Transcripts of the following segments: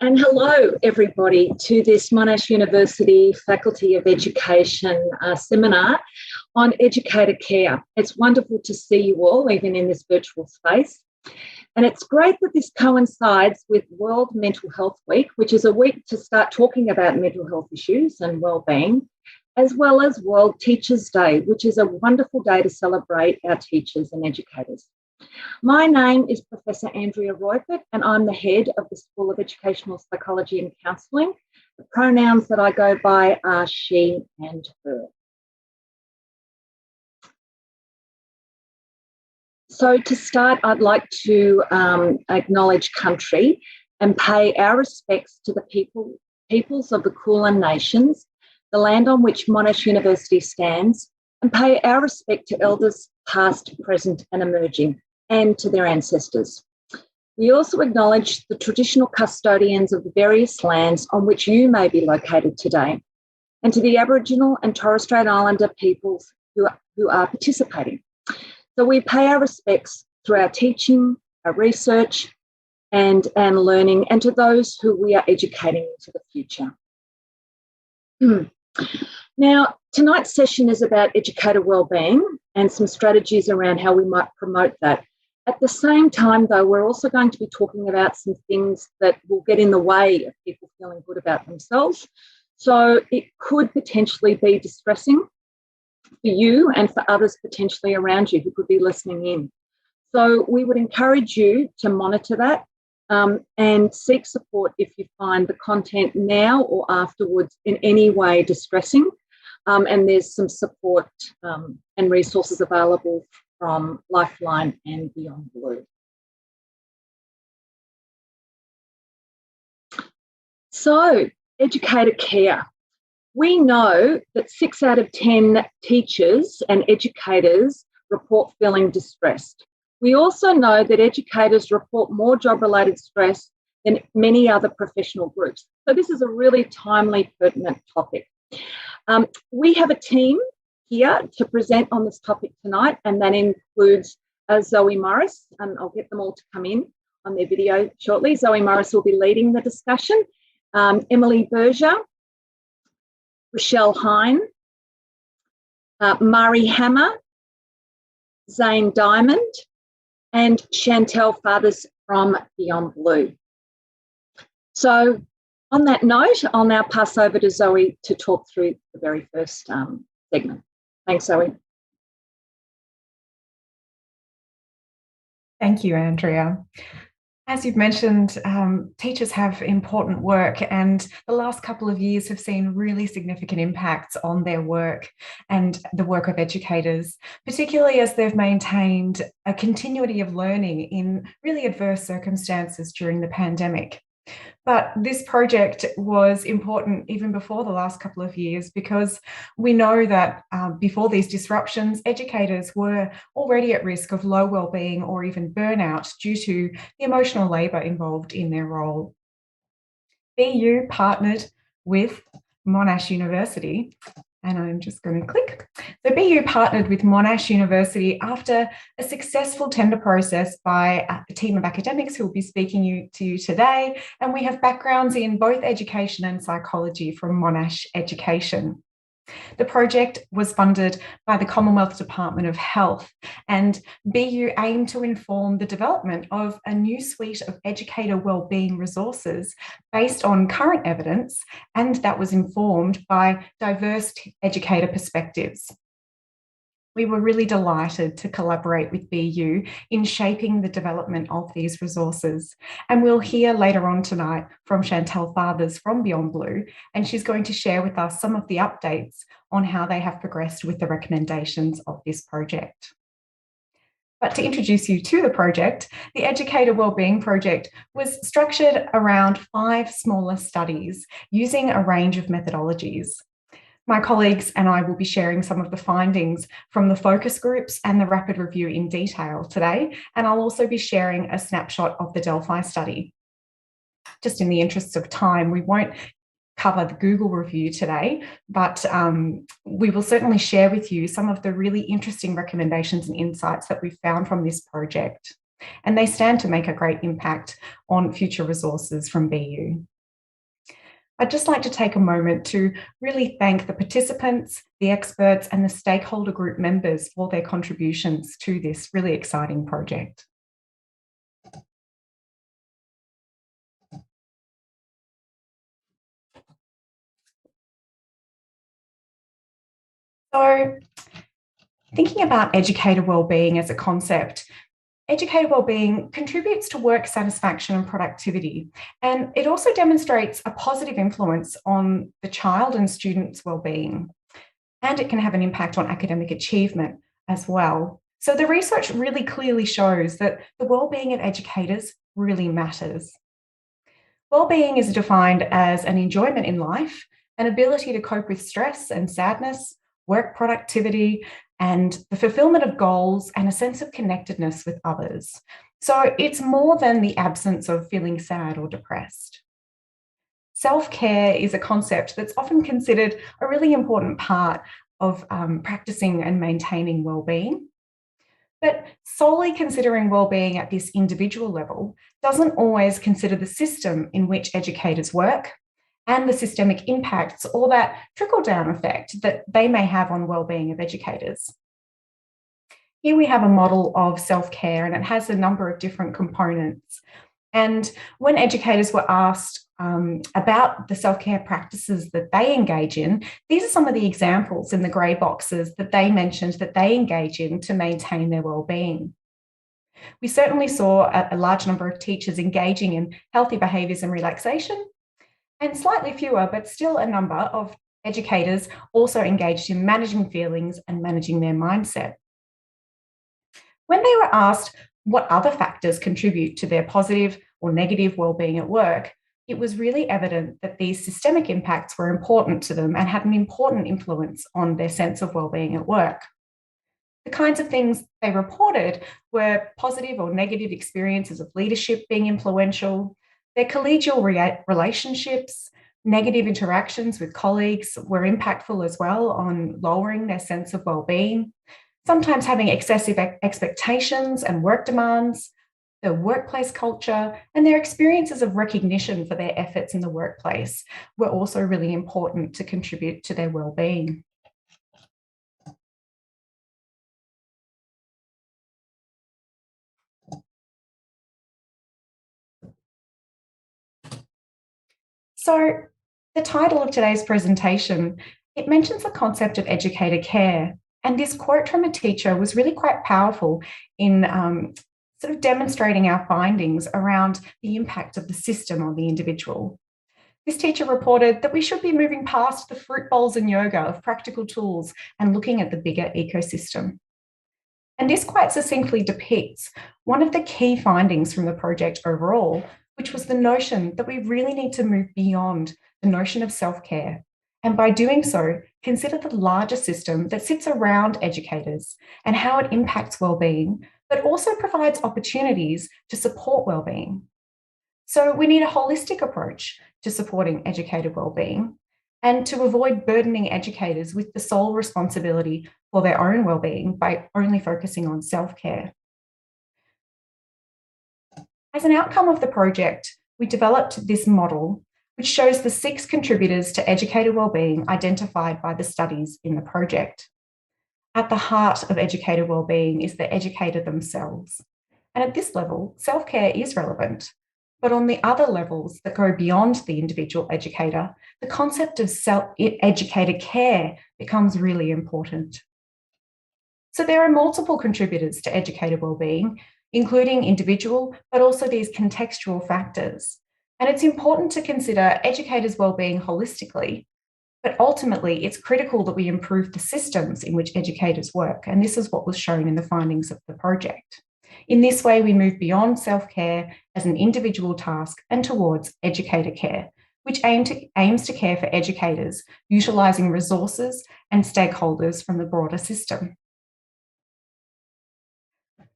And hello, everybody, to this Monash University Faculty of Education seminar on Educator Care. It's wonderful to see you all, even in this virtual space. And it's great that this coincides with World Mental Health Week, which is a week to start talking about mental health issues and wellbeing, as well as World Teachers' Day, which is a wonderful day to celebrate our teachers and educators. My name is Professor Andrea Reupert, and I'm the head of the School of Educational Psychology and Counselling. The pronouns that I go by are she and her. So to start, I'd like to acknowledge country and pay our respects to the peoples of the Kulin Nations, the land on which Monash University stands, and pay our respect to elders past, present and emerging, and to their ancestors. We also acknowledge the traditional custodians of the various lands on which you may be located today, and to the Aboriginal and Torres Strait Islander peoples who are participating. So we pay our respects through our teaching, our research and learning, and to those who we are educating into the future. Now, tonight's session is about educator wellbeing and some strategies around how we might promote that. At the same time, though, we're also going to be talking about some things that will get in the way of people feeling good about themselves. So it could potentially be distressing for you and for others potentially around you who could be listening in. So we would encourage you to monitor that and seek support if you find the content now or afterwards in any way distressing. And there's some support and resources available from Lifeline and Beyond Blue. So, educator care. We know that 6 out of 10 teachers and educators report feeling distressed. We also know that educators report more job-related stress than many other professional groups. So this is a really timely, pertinent topic. We have a team here to present on this topic tonight, and that includes Zoe Morris, and I'll get them all to come in on their video shortly. Zoe Morris will be leading the discussion. Emily Berger, Rochelle Hine, Mari Hammer, Zane Diamond, and Chantel Fathers from Beyond Blue. So on that note, I'll now pass over to Zoe to talk through the very first segment. Thanks, Zoe. Thank you, Andrea. As you've mentioned, teachers have important work, and the last couple of years have seen really significant impacts on their work and the work of educators, particularly as they've maintained a continuity of learning in really adverse circumstances during the pandemic. But this project was important even before the last couple of years, because we know that before these disruptions, educators were already at risk of low wellbeing or even burnout due to the emotional labour involved in their role. BU partnered with Monash University, and I'm just going to click. So BU partnered with Monash University after a successful tender process by a team of academics who will be speaking to you today. And we have backgrounds in both education and psychology from Monash Education. The project was funded by the Commonwealth Department of Health, and BU aimed to inform the development of a new suite of educator wellbeing resources based on current evidence, and that was informed by diverse educator perspectives. We were really delighted to collaborate with BU in shaping the development of these resources. And we'll hear later on tonight from Chantel Fathers from Beyond Blue, and she's going to share with us some of the updates on how they have progressed with the recommendations of this project. But to introduce you to the project, the Educator Wellbeing Project was structured around 5 smaller studies using a range of methodologies. My colleagues and I will be sharing some of the findings from the focus groups and the rapid review in detail today, and I'll also be sharing a snapshot of the Delphi study. Just in the interests of time, we won't cover the Google review today, but we will certainly share with you some of the really interesting recommendations and insights that we've found from this project. And they stand to make a great impact on future resources from BU. I'd just like to take a moment to really thank the participants, the experts, and the stakeholder group members for their contributions to this really exciting project. So, thinking about educator wellbeing as a concept, educator wellbeing contributes to work satisfaction and productivity, and it also demonstrates a positive influence on the child and student's wellbeing, and it can have an impact on academic achievement as well. So the research really clearly shows that the wellbeing of educators really matters. Wellbeing is defined as an enjoyment in life, an ability to cope with stress and sadness, work productivity, and the fulfillment of goals, and a sense of connectedness with others. So it's more than the absence of feeling sad or depressed. Self-care is a concept that's often considered a really important part of practicing and maintaining well-being. But solely considering well-being at this individual level doesn't always consider the system in which educators work and the systemic impacts or that trickle-down effect that they may have on well-being of educators. Here we have a model of self-care, and it has a number of different components. And when educators were asked about the self-care practices that they engage in, these are some of the examples in the grey boxes that they mentioned that they engage in to maintain their well-being. We certainly saw a large number of teachers engaging in healthy behaviours and relaxation, and slightly fewer, but still a number of educators also engaged in managing feelings and managing their mindset. When they were asked what other factors contribute to their positive or negative wellbeing at work, it was really evident that these systemic impacts were important to them and had an important influence on their sense of wellbeing at work. The kinds of things they reported were positive or negative experiences of leadership being influential, their collegial relationships, negative interactions with colleagues were impactful as well on lowering their sense of wellbeing, sometimes having excessive expectations and work demands, the workplace culture, and their experiences of recognition for their efforts in the workplace were also really important to contribute to their well-being. So the title of today's presentation, it mentions the concept of educator care. And this quote from a teacher was really quite powerful in sort of demonstrating our findings around the impact of the system on the individual. This teacher reported that we should be moving past the fruit bowls and yoga of practical tools and looking at the bigger ecosystem. And this quite succinctly depicts one of the key findings from the project overall, which was the notion that we really need to move beyond the notion of self-care. And by doing so, consider the larger system that sits around educators and how it impacts well-being, but also provides opportunities to support well-being. So we need a holistic approach to supporting educator well-being and to avoid burdening educators with the sole responsibility for their own well-being by only focusing on self-care. As an outcome of the project, we developed this model which shows the 6 contributors to educator wellbeing identified by the studies in the project. At the heart of educator wellbeing is the educator themselves. And at this level, self-care is relevant. But on the other levels that go beyond the individual educator, the concept of educator care becomes really important. So there are multiple contributors to educator wellbeing, including individual, but also these contextual factors. And it's important to consider educators' wellbeing holistically, but ultimately it's critical that we improve the systems in which educators work. And this is what was shown in the findings of the project. In this way, we move beyond self-care as an individual task and towards educator care, which aims to care for educators, utilising resources and stakeholders from the broader system.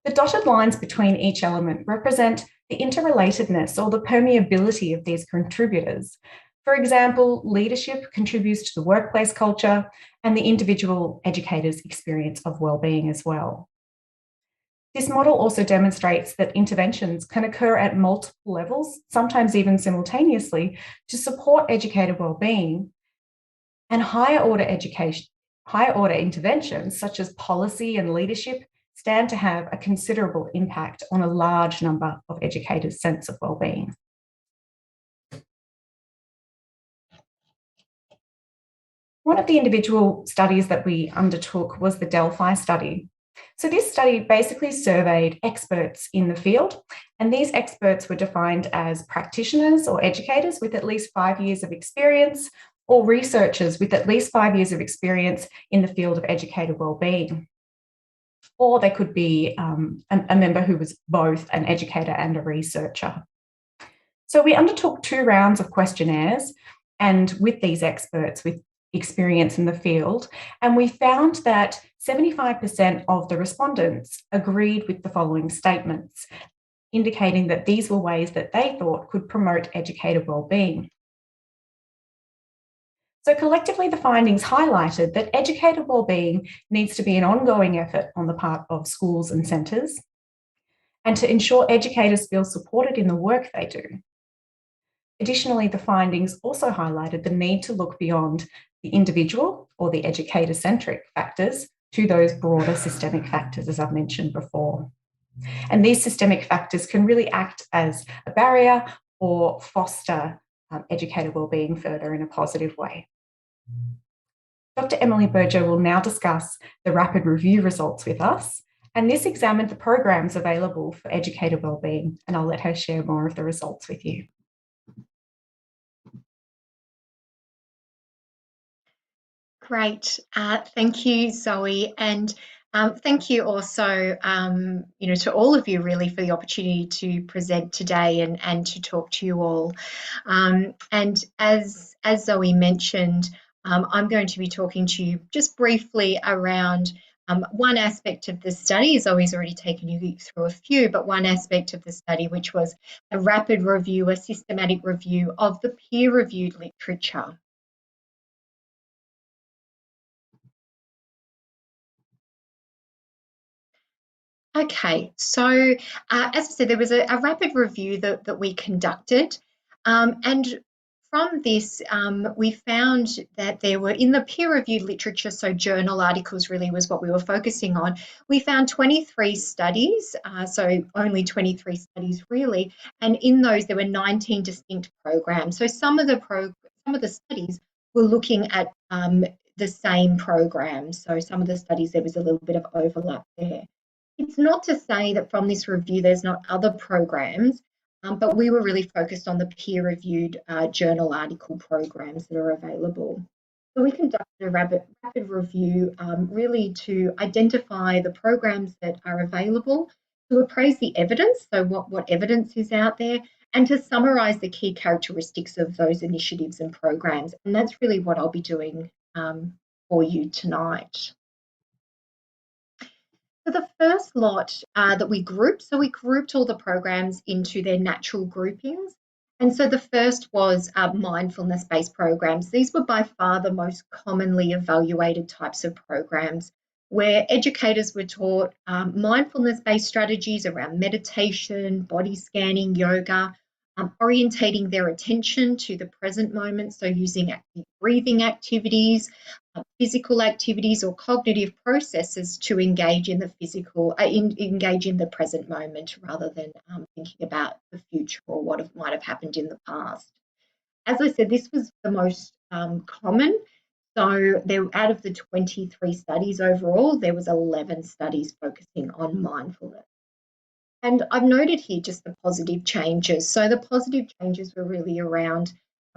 The dotted lines between each element represent the interrelatedness or the permeability of these contributors. For example, leadership contributes to the workplace culture and the individual educator's experience of wellbeing as well. This model also demonstrates that interventions can occur at multiple levels, sometimes even simultaneously, to support educator wellbeing. And higher order interventions, such as policy and leadership, stand to have a considerable impact on a large number of educators' sense of wellbeing. One of the individual studies that we undertook was the Delphi study. So this study basically surveyed experts in the field, and these experts were defined as practitioners or educators with at least 5 years of experience, or researchers with at least 5 years of experience in the field of educator wellbeing. Or they could be a member who was both an educator and a researcher. So we undertook 2 rounds of questionnaires and with these experts with experience in the field, and we found that 75% of the respondents agreed with the following statements, indicating that these were ways that they thought could promote educator wellbeing. So collectively, the findings highlighted that educator wellbeing needs to be an ongoing effort on the part of schools and centres, and to ensure educators feel supported in the work they do. Additionally, the findings also highlighted the need to look beyond the individual or the educator-centric factors to those broader systemic factors, as I've mentioned before. And these systemic factors can really act as a barrier or foster educator wellbeing further in a positive way. Dr. Emily Berger will now discuss the rapid review results with us, and this examined the programs available for educator wellbeing, and I'll let her share more of the results with you. Great. Thank you, Zoe. And thank you also, to all of you really for the opportunity to present today and to talk to you all. And as Zoe mentioned, I'm going to be talking to you just briefly around one aspect of the study. Zoe's already taken you through a few, but one aspect of the study, which was a rapid review, a systematic review of the peer-reviewed literature. Okay, so as I said, there was a rapid review that we conducted, and from this, we found that there were, in the peer-reviewed literature, so journal articles really was what we were focusing on, we found 23 studies, so only 23 studies really, and in those there were 19 distinct programs. So some of the studies were looking at the same program, so some of the studies there was a little bit of overlap there. It's not to say that from this review there's not other programs, but we were really focused on the peer-reviewed journal article programs that are available. So we conducted a rapid review really to identify the programs that are available, to appraise the evidence, so what evidence is out there, and to summarise the key characteristics of those initiatives and programs. And that's really what I'll be doing for you tonight. So the first lot that we grouped, so we grouped all the programs into their natural groupings. And so the first was mindfulness-based programs. These were by far the most commonly evaluated types of programs, where educators were taught mindfulness-based strategies around meditation, body scanning, yoga, orientating their attention to the present moment, so using active breathing activities, physical activities or cognitive processes to engage in the engage in the present moment rather than thinking about the future or what might have happened in the past. As I said, this was the most common. So out of the 23 studies overall, there was 11 studies focusing on mindfulness. And I've noted here just the positive changes. So the positive changes were really around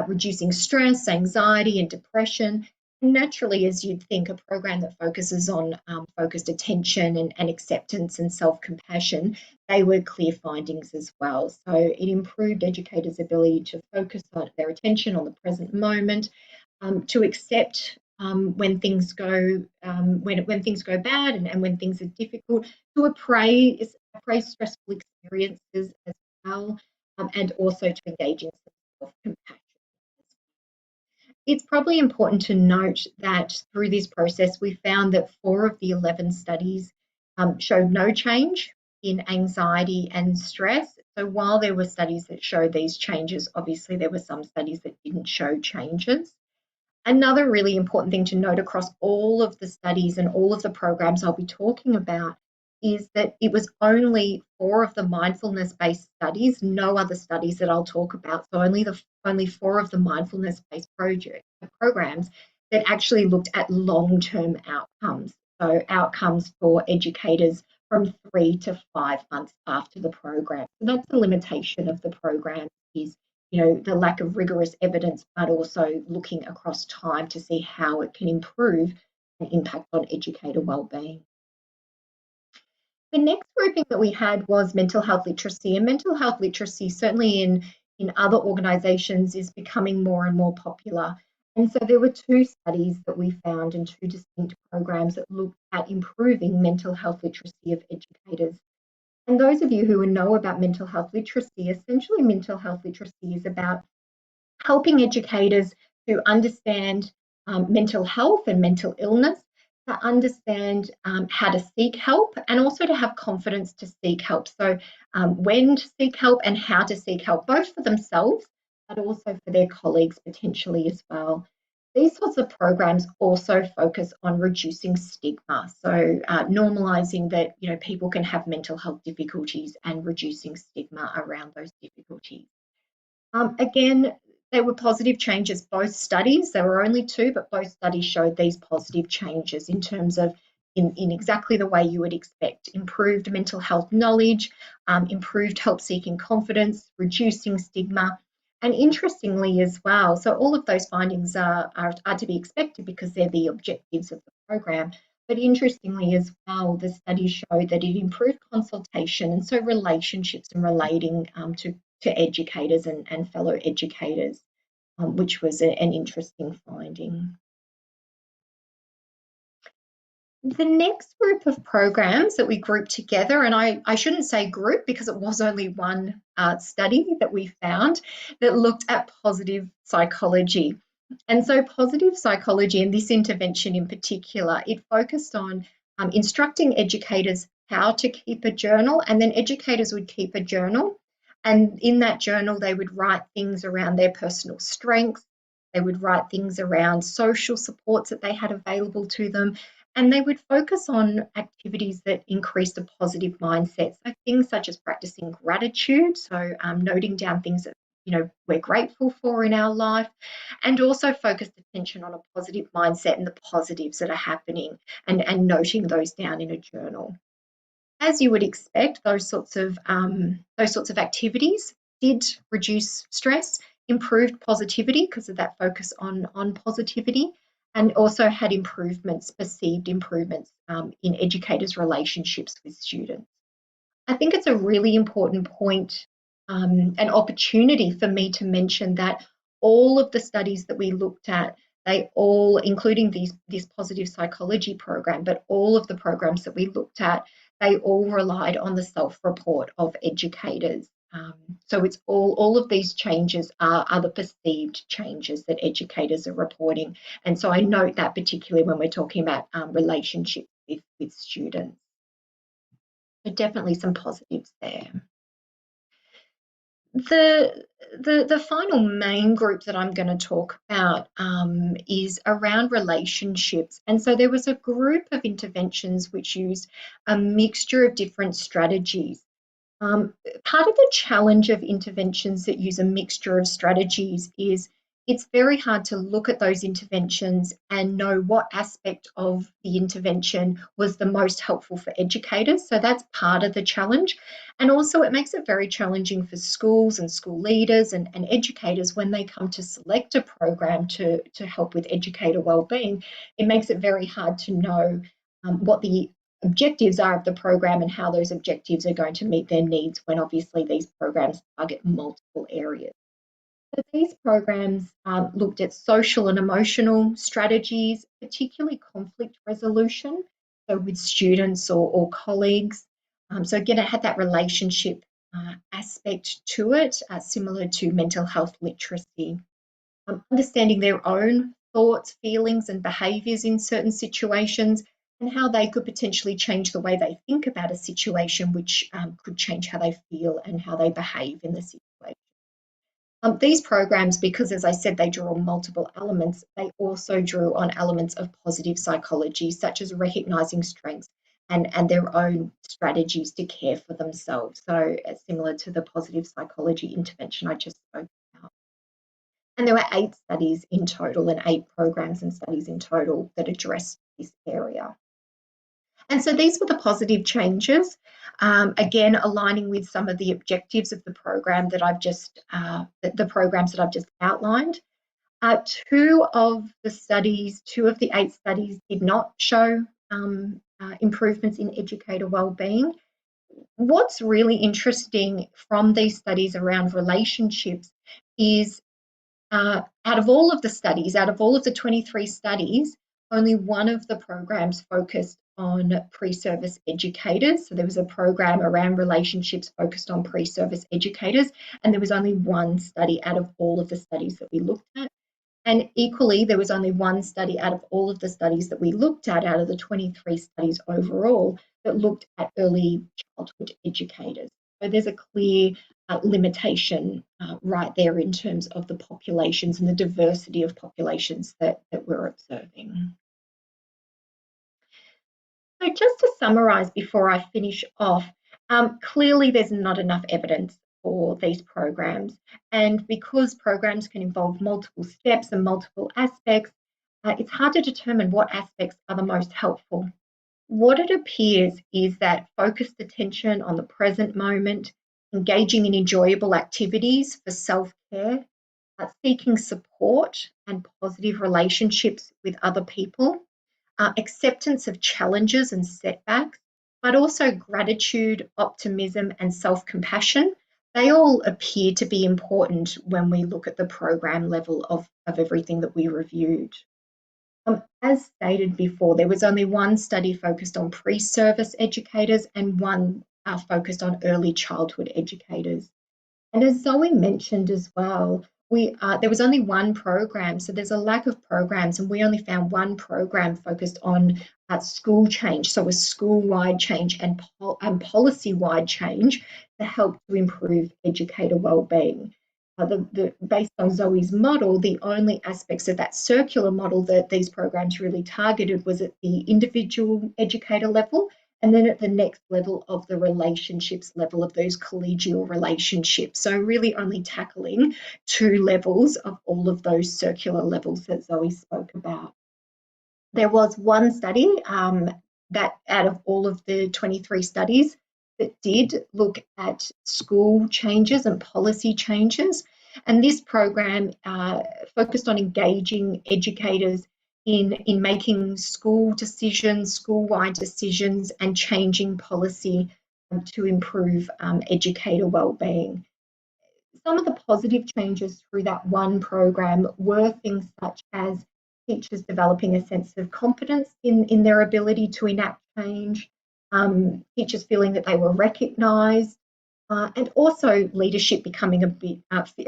reducing stress, anxiety, and depression. And naturally, as you'd think, a program that focuses on focused attention and acceptance and self-compassion, they were clear findings as well. So it improved educators' ability to focus on their attention on the present moment, to accept when things go when things go bad and when things are difficult, to appraise stressful experiences as well, and also to engage in self-compassion. It's probably important to note that through this process, we found that 4 of the 11 studies showed no change in anxiety and stress. So while there were studies that showed these changes, obviously there were some studies that didn't show changes. Another really important thing to note across all of the studies and all of the programs I'll be talking about is that it was only 4 of the mindfulness-based studies, no other studies that I'll talk about, so only 4 of the mindfulness-based programs that actually looked at long-term outcomes. So outcomes for educators from 3 to 5 months after the program. So that's the limitation of the program, is the lack of rigorous evidence, but also looking across time to see how it can improve and impact on educator wellbeing. The next grouping that we had was mental health literacy, and mental health literacy, certainly in other organisations, is becoming more and more popular. And so there were 2 studies that we found and 2 distinct programs that looked at improving mental health literacy of educators. And those of you who know about mental health literacy, essentially mental health literacy is about helping educators to understand mental health and mental illness, to understand how to seek help, and also to have confidence to seek help. So when to seek help and how to seek help, both for themselves, but also for their colleagues potentially as well. These sorts of programs also focus on reducing stigma, so normalising that people can have mental health difficulties and reducing stigma around those difficulties. Again, there were positive changes, both studies. There were only 2, but both studies showed these positive changes in terms of in exactly the way you would expect: improved mental health knowledge, improved help-seeking confidence, reducing stigma. And interestingly as well, so all of those findings are to be expected because they're the objectives of the program. But interestingly as well, the studies showed that it improved consultation, and so relationships and relating to educators and fellow educators, which was an interesting finding. The next group of programs that we grouped together, and I shouldn't say group because it was only one study that we found that looked at positive psychology. And so positive psychology, and this intervention in particular, it focused on instructing educators how to keep a journal, and then educators would keep a journal. And in that journal, they would write things around their personal strengths. They would write things around social supports that they had available to them. And they would focus on activities that increased a positive mindset. So things such as practicing gratitude, so noting down things that we're grateful for in our life, and also focused attention on a positive mindset and the positives that are happening, and noting those down in a journal. As you would expect, those sorts of activities did reduce stress, improved positivity because of that focus on positivity, and also had perceived improvements in educators' relationships with students. I think it's a really important point, an opportunity for me to mention that all of the studies that we looked at, they all, including this positive psychology program, but all of the programs that we looked at, they all relied on the self-report of educators. So it's all of these changes are the perceived changes that educators are reporting. And so I note that particularly when we're talking about relationships with students. So definitely some positives there. The final main group that I'm going to talk about is around relationships. And so there was a group of interventions which used a mixture of different strategies. Part of the challenge of interventions that use a mixture of strategies is it's very hard to look at those interventions and know what aspect of the intervention was the most helpful for educators. So that's part of the challenge. And also it makes it very challenging for schools and school leaders and educators when they come to select a program to help with educator wellbeing. It makes it very hard to know what the objectives are of the program and how those objectives are going to meet their needs when obviously these programs target multiple areas. So these programs looked at social and emotional strategies, particularly conflict resolution, so with students or colleagues. So again, it had that relationship aspect to it, similar to mental health literacy. Understanding their own thoughts, feelings and behaviours in certain situations, and how they could potentially change the way they think about a situation, which could change how they feel and how they behave in the situation. These programs, because as I said, they drew on multiple elements, they also drew on elements of positive psychology, such as recognizing strengths and their own strategies to care for themselves. So similar to the positive psychology intervention I just spoke about. And there were 8 studies in total and 8 programs and studies in total that addressed this area. And so these were the positive changes, again, aligning with some of the objectives of the program that I've just, the programs that I've just outlined. 2 of the 8 studies did not show improvements in educator wellbeing. What's really interesting from these studies around relationships is out of all of the 23 studies, only one of the programs focused on pre-service educators. So there was a program around relationships focused on pre-service educators, and there was only one study out of all of the studies that we looked at. And equally, there was only one study out of all of the studies that we looked at, out of the 23 studies overall, that looked at early childhood educators. So there's a clear limitation right there in terms of the populations and the diversity of populations that we're observing. So just to summarise before I finish off, clearly there's not enough evidence for these programs, and because programs can involve multiple steps and multiple aspects, it's hard to determine what aspects are the most helpful. What it appears is that focused attention on the present moment, engaging in enjoyable activities for self-care, seeking support and positive relationships with other people, acceptance of challenges and setbacks, but also gratitude, optimism, and self-compassion. They all appear to be important when we look at the program level of everything that we reviewed. As stated before, there was only one study focused on pre-service educators and one focused on early childhood educators. And as Zoe mentioned as well, there was only one program, so there's a lack of programs, and we only found one program focused on school change, so a school-wide change and policy-wide change to help to improve educator wellbeing. Based on Zoe's model, the only aspects of that circular model that these programs really targeted was at the individual educator level, and then at the next level of the relationships level of those collegial relationships. So really only tackling 2 levels of all of those circular levels that Zoe spoke about. There was one study that out of all of the 23 studies that did look at school changes and policy changes. And this program focused on engaging educators in making school decisions, school-wide decisions, and changing policy to improve educator wellbeing. Some of the positive changes through that one program were things such as teachers developing a sense of confidence in their ability to enact change, teachers feeling that they were recognised, and also leadership becoming a bit,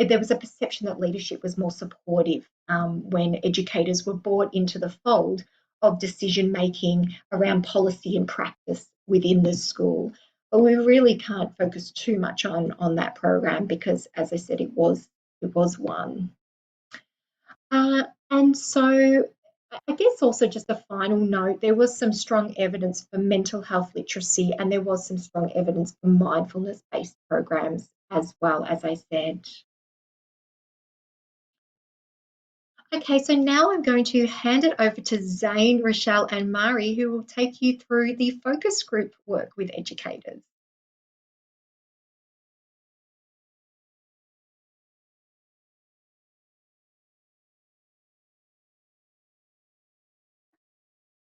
there was a perception that leadership was more supportive when educators were brought into the fold of decision making around policy and practice within the school. But we really can't focus too much on that program because, as I said, it was one. And so I guess also just a final note, there was some strong evidence for mental health literacy, and there was some strong evidence for mindfulness-based programs as well, as I said. Okay, so now I'm going to hand it over to Zane, Rochelle, and Mari, who will take you through the focus group work with educators.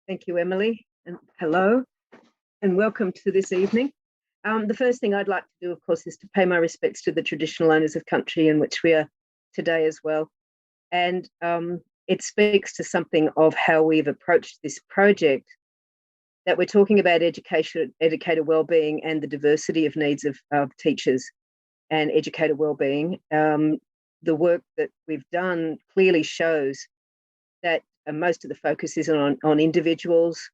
Thank you, Emily, and hello, and welcome to this evening. The first thing I'd like to do, of course, is to pay my respects to the traditional owners of country in which we are today as well. And it speaks to something of how we've approached this project, that we're talking about educator wellbeing and the diversity of needs of teachers and educator wellbeing. The work that we've done clearly shows that most of the focus is on individuals,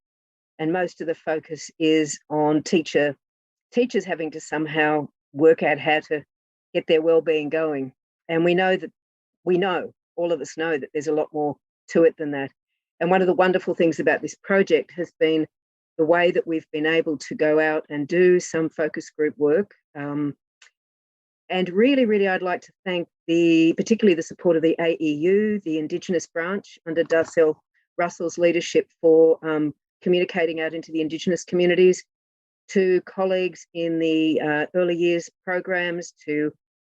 And most of the focus is on teachers having to somehow work out how to get their wellbeing going. And we know, all of us know that there's a lot more to it than that. And one of the wonderful things about this project has been the way that we've been able to go out and do some focus group work. And really, really, I'd like to thank particularly the support of the AEU, the Indigenous branch under Darcel Russell's leadership, for communicating out into the Indigenous communities, to colleagues in the early years programs, to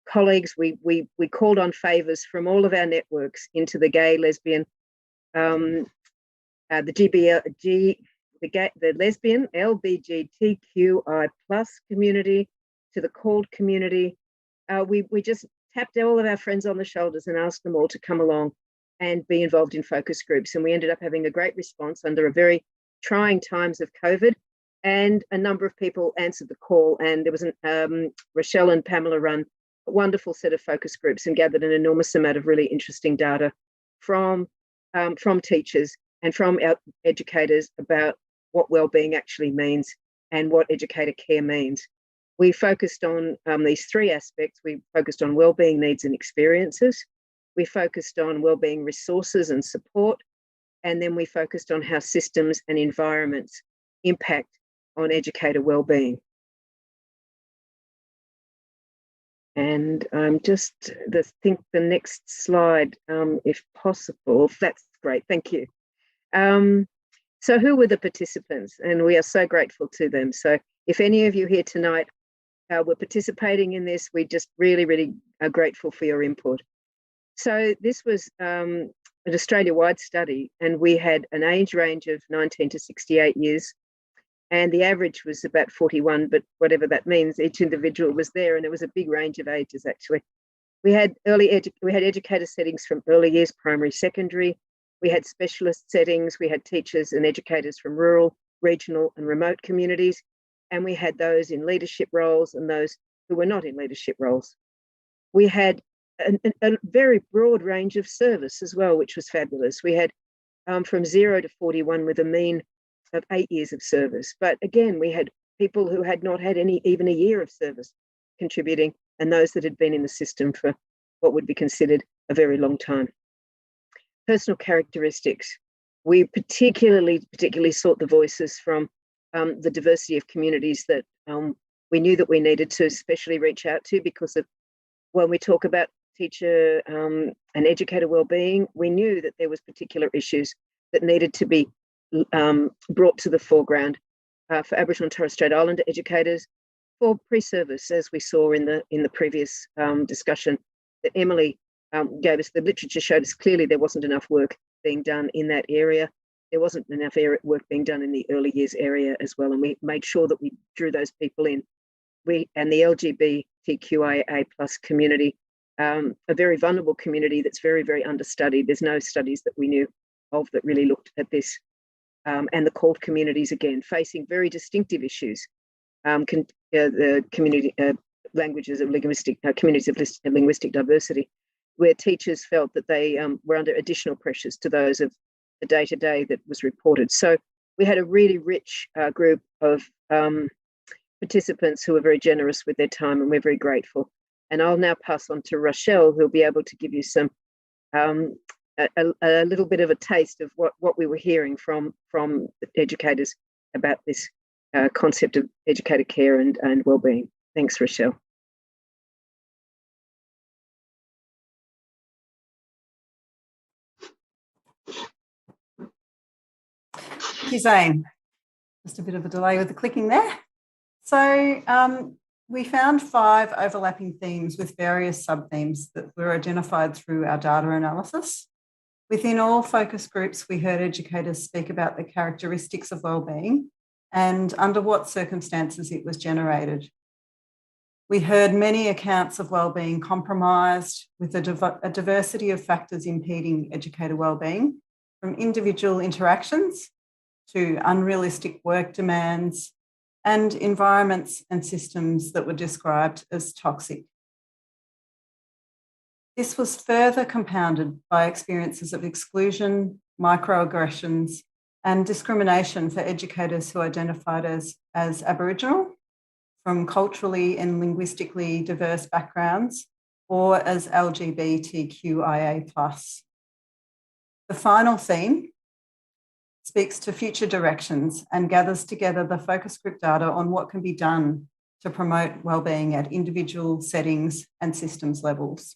colleagues. We called on favours from all of our networks into the gay, lesbian, the lesbian, LGBTQI+ community, to the CALD community. We just tapped all of our friends on the shoulders and asked them all to come along and be involved in focus groups. And we ended up having a great response under a very trying times of COVID. And a number of people answered the call. And there was Rochelle and Pamela run a wonderful set of focus groups and gathered an enormous amount of really interesting data from teachers and from our educators about what wellbeing actually means and what educator care means. We focused on these three aspects. We focused on wellbeing needs and experiences. We focused on wellbeing resources and support. And then we focused on how systems and environments impact on educator wellbeing. And think the next slide, if possible. That's great, thank you. So who were the participants? And we are so grateful to them. So if any of you here tonight were participating in this, we just really, really are grateful for your input. So this was an Australia-wide study, and we had an age range of 19 to 68 years. And the average was about 41, but whatever that means, each individual was there, and it was a big range of ages, actually. We had educator settings from early years, primary, secondary. We had specialist settings. We had teachers and educators from rural, regional, and remote communities. And we had those in leadership roles and those who were not in leadership roles. We had a very broad range of service as well, which was fabulous. We had from 0 to 41 with a mean of 8 years of service. But again, we had people who had not had even a year of service contributing, and those that had been in the system for what would be considered a very long time. Personal characteristics. We particularly sought the voices from the diversity of communities that we knew that we needed to especially reach out to, because of when we talk about teacher and educator wellbeing, we knew that there was particular issues that needed to be brought to the foreground for Aboriginal and Torres Strait Islander educators, for pre-service, as we saw in the previous discussion that Emily gave us. The literature showed us clearly there wasn't enough work being done in that area. There wasn't enough work being done in the early years area as well, and we made sure that we drew those people in. And the LGBTQIA+ community, a very vulnerable community that's very, very understudied. There's no studies that we knew of that really looked at this. And the CALD communities, again, facing very distinctive issues. The community languages of communities of linguistic diversity, where teachers felt that they were under additional pressures to those of the day-to-day that was reported. So we had a really rich group of participants who were very generous with their time, and we're very grateful. And I'll now pass on to Rochelle, who'll be able to give you some a little bit of a taste of what we were hearing from educators about this concept of educator care and wellbeing. Thanks, Rochelle. Thank you, Zane. Just a bit of a delay with the clicking there. So we found 5 overlapping themes with various sub-themes that were identified through our data analysis. Within all focus groups, we heard educators speak about the characteristics of wellbeing and under what circumstances it was generated. We heard many accounts of wellbeing compromised, with a diversity of factors impeding educator wellbeing, from individual interactions to unrealistic work demands and environments and systems that were described as toxic. This was further compounded by experiences of exclusion, microaggressions, and discrimination for educators who identified as Aboriginal, from culturally and linguistically diverse backgrounds, or as LGBTQIA+. The final theme speaks to future directions and gathers together the focus group data on what can be done to promote wellbeing at individual settings and systems levels.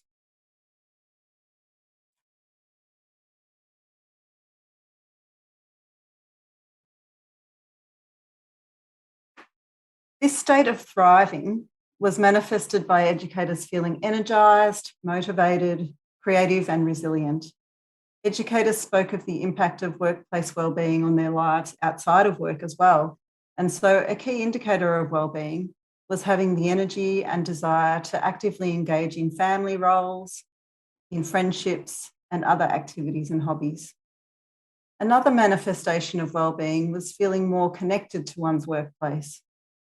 This state of thriving was manifested by educators feeling energised, motivated, creative and resilient. Educators spoke of the impact of workplace wellbeing on their lives outside of work as well. And so a key indicator of wellbeing was having the energy and desire to actively engage in family roles, in friendships and other activities and hobbies. Another manifestation of wellbeing was feeling more connected to one's workplace,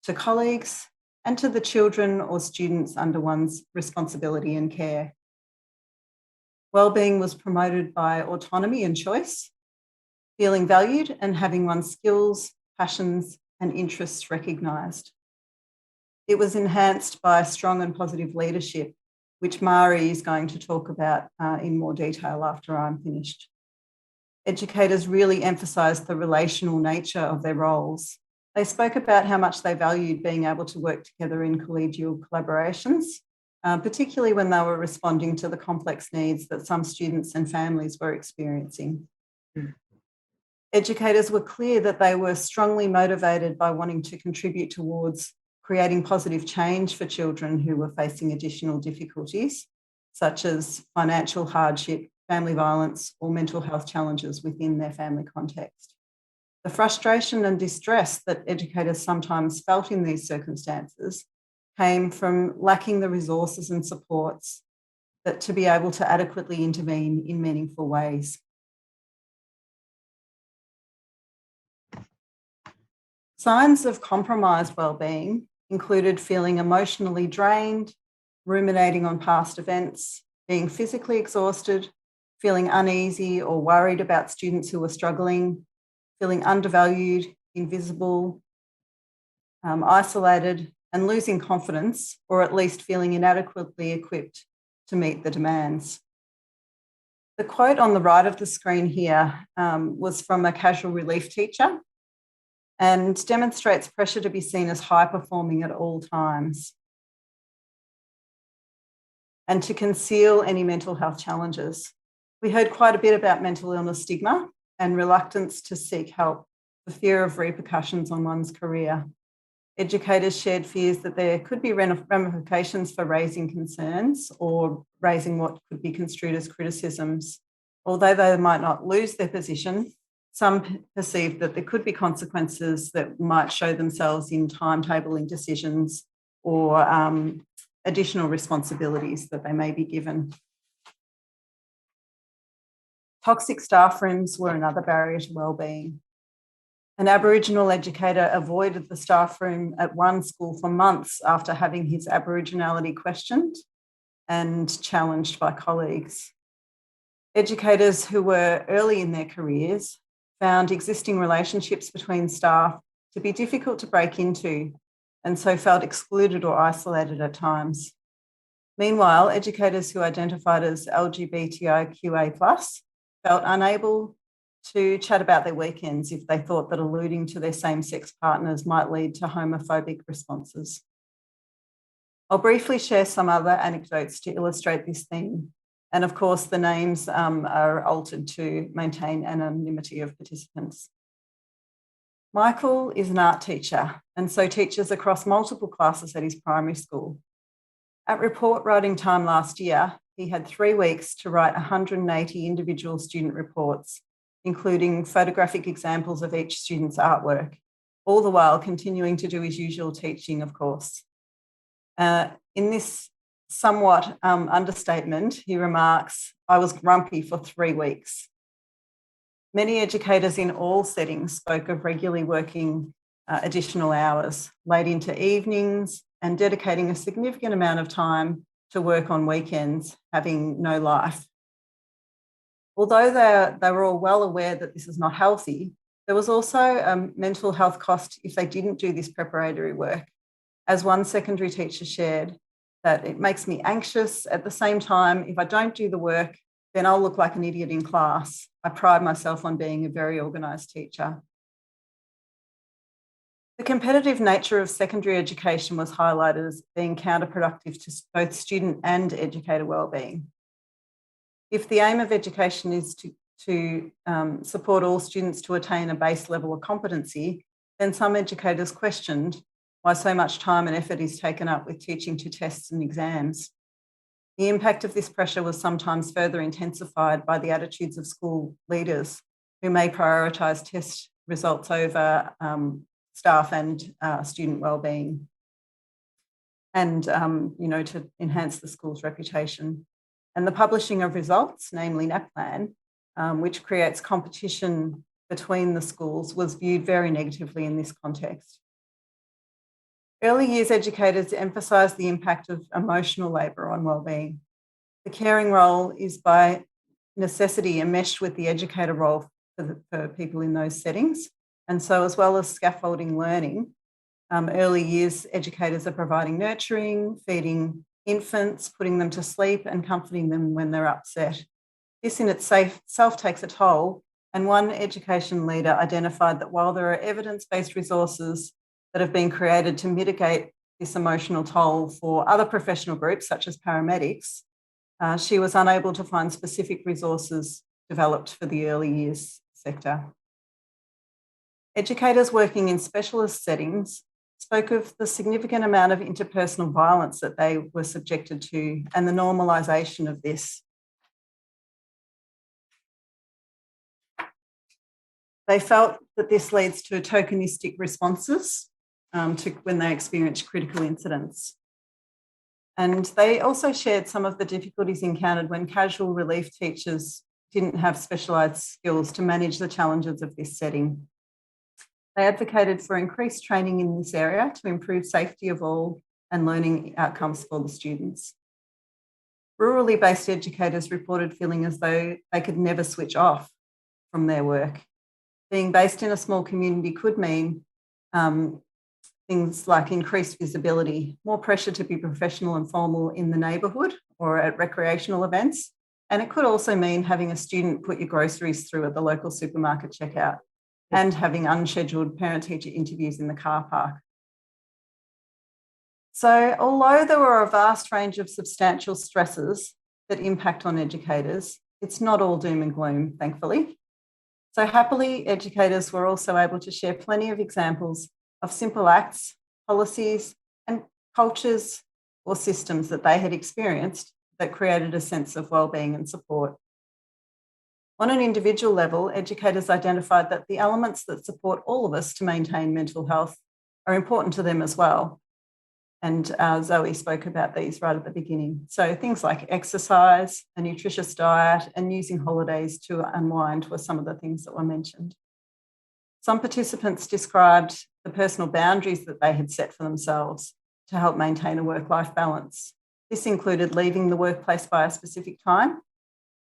to colleagues and to the children or students under one's responsibility and care. Wellbeing was promoted by autonomy and choice, feeling valued and having one's skills, passions and interests recognised. It was enhanced by strong and positive leadership, which Mari is going to talk about in more detail after I'm finished. Educators really emphasised the relational nature of their roles. They spoke about how much they valued being able to work together in collegial collaborations, particularly when they were responding to the complex needs that some students and families were experiencing. Educators were clear that they were strongly motivated by wanting to contribute towards creating positive change for children who were facing additional difficulties, such as financial hardship, family violence, or mental health challenges within their family context. The frustration and distress that educators sometimes felt in these circumstances came from lacking the resources and supports that to be able to adequately intervene in meaningful ways. Signs of compromised wellbeing included feeling emotionally drained, ruminating on past events, being physically exhausted, feeling uneasy or worried about students who were struggling, feeling undervalued, invisible, isolated, and losing confidence, or at least feeling inadequately equipped to meet the demands. The quote on the right of the screen here was from a casual relief teacher and demonstrates pressure to be seen as high performing at all times and to conceal any mental health challenges. We heard quite a bit about mental illness stigma and reluctance to seek help for fear of repercussions on one's career. Educators shared fears that there could be ramifications for raising concerns or raising what could be construed as criticisms. Although they might not lose their position, some perceived that there could be consequences that might show themselves in timetabling decisions or additional responsibilities that they may be given. Toxic staff rooms were another barrier to wellbeing. An Aboriginal educator avoided the staff room at one school for months after having his Aboriginality questioned and challenged by colleagues. Educators who were early in their careers found existing relationships between staff to be difficult to break into and so felt excluded or isolated at times. Meanwhile, educators who identified as LGBTIQA+ felt unable to chat about their weekends if they thought that alluding to their same-sex partners might lead to homophobic responses. I'll briefly share some other anecdotes to illustrate this theme. And of course, the names are altered to maintain anonymity of participants. Michael is an art teacher and so teaches across multiple classes at his primary school. At report writing time last year, he had 3 weeks to write 180 individual student reports, including photographic examples of each student's artwork, all the while continuing to do his usual teaching, of course. In this somewhat understatement, he remarks, "I was grumpy for 3 weeks." Many educators in all settings spoke of regularly working additional hours, late into evenings, and dedicating a significant amount of time to work on weekends, having no life. Although they were all well aware that this is not healthy, There was also a mental health cost if they didn't do this preparatory work. As one secondary teacher shared, that it makes me anxious. At the same time, if I don't do the work, then I'll look like an idiot in class. I pride myself on being a very organised teacher. The competitive nature of secondary education was highlighted as being counterproductive to both student and educator wellbeing. If the aim of education is to support all students to attain a base level of competency, then some educators questioned why so much time and effort is taken up with teaching to tests and exams. The impact of this pressure was sometimes further intensified by the attitudes of school leaders who may prioritise test results over staff and student wellbeing and, to enhance the school's reputation. And the publishing of results, namely NAPLAN, which creates competition between the schools, was viewed very negatively in this context. Early years educators emphasise the impact of emotional labour on wellbeing. The caring role is by necessity enmeshed with the educator role for people in those settings. And so, as well as scaffolding learning, early years educators are providing nurturing, feeding infants, putting them to sleep and comforting them when they're upset. This in itself takes a toll, and one education leader identified that while there are evidence-based resources that have been created to mitigate this emotional toll for other professional groups, such as paramedics, she was unable to find specific resources developed for the early years sector. Educators working in specialist settings spoke of the significant amount of interpersonal violence that they were subjected to and the normalisation of this. They felt that this leads to tokenistic responses to when they experience critical incidents. And they also shared some of the difficulties encountered when casual relief teachers didn't have specialised skills to manage the challenges of this setting. They advocated for increased training in this area to improve safety of all and learning outcomes for the students. Rurally based educators reported feeling as though they could never switch off from their work. Being based in a small community could mean things like increased visibility, more pressure to be professional and formal in the neighbourhood or at recreational events. And it could also mean having a student put your groceries through at the local supermarket checkout and having unscheduled parent-teacher interviews in the car park. So although there were a vast range of substantial stresses that impact on educators, it's not all doom and gloom, thankfully. So happily, educators were also able to share plenty of examples of simple acts, policies, and cultures or systems that they had experienced that created a sense of wellbeing and support. On an individual level, educators identified that the elements that support all of us to maintain mental health are important to them as well. And Zoe spoke about these right at the beginning. So things like exercise, a nutritious diet, and using holidays to unwind were some of the things that were mentioned. Some participants described the personal boundaries that they had set for themselves to help maintain a work-life balance. This included leaving the workplace by a specific time,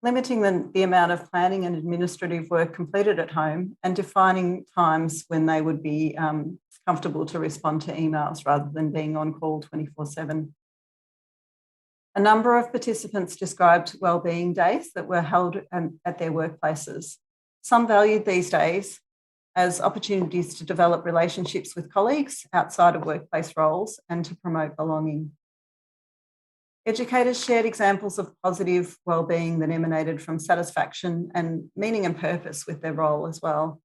limiting the amount of planning and administrative work completed at home, and defining times when they would be comfortable to respond to emails rather than being on call 24/7. A number of participants described wellbeing days that were held at their workplaces. Some valued these days as opportunities to develop relationships with colleagues outside of workplace roles and to promote belonging. Educators shared examples of positive wellbeing that emanated from satisfaction and meaning and purpose with their role as well.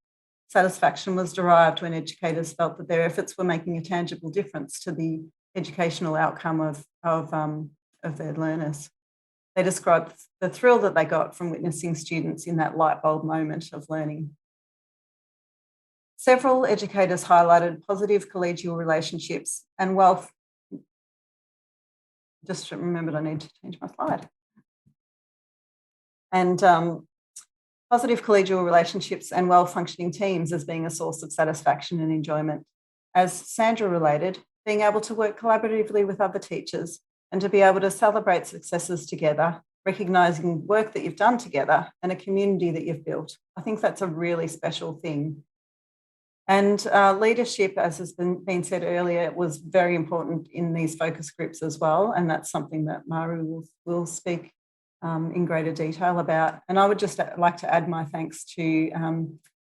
Satisfaction was derived when educators felt that their efforts were making a tangible difference to the educational outcome of their learners. They described the thrill that they got from witnessing students in that light bulb moment of learning. Several educators highlighted positive collegial relationships and wealth. Just remembered I need to change my slide. And positive collegial relationships and well-functioning teams as being a source of satisfaction and enjoyment. As Sandra related, being able to work collaboratively with other teachers and to be able to celebrate successes together, recognising work that you've done together and a community that you've built. I think that's a really special thing And leadership, as has been said earlier, was very important in these focus groups as well. And that's something that Mari will speak in greater detail about. And I would just like to add my thanks to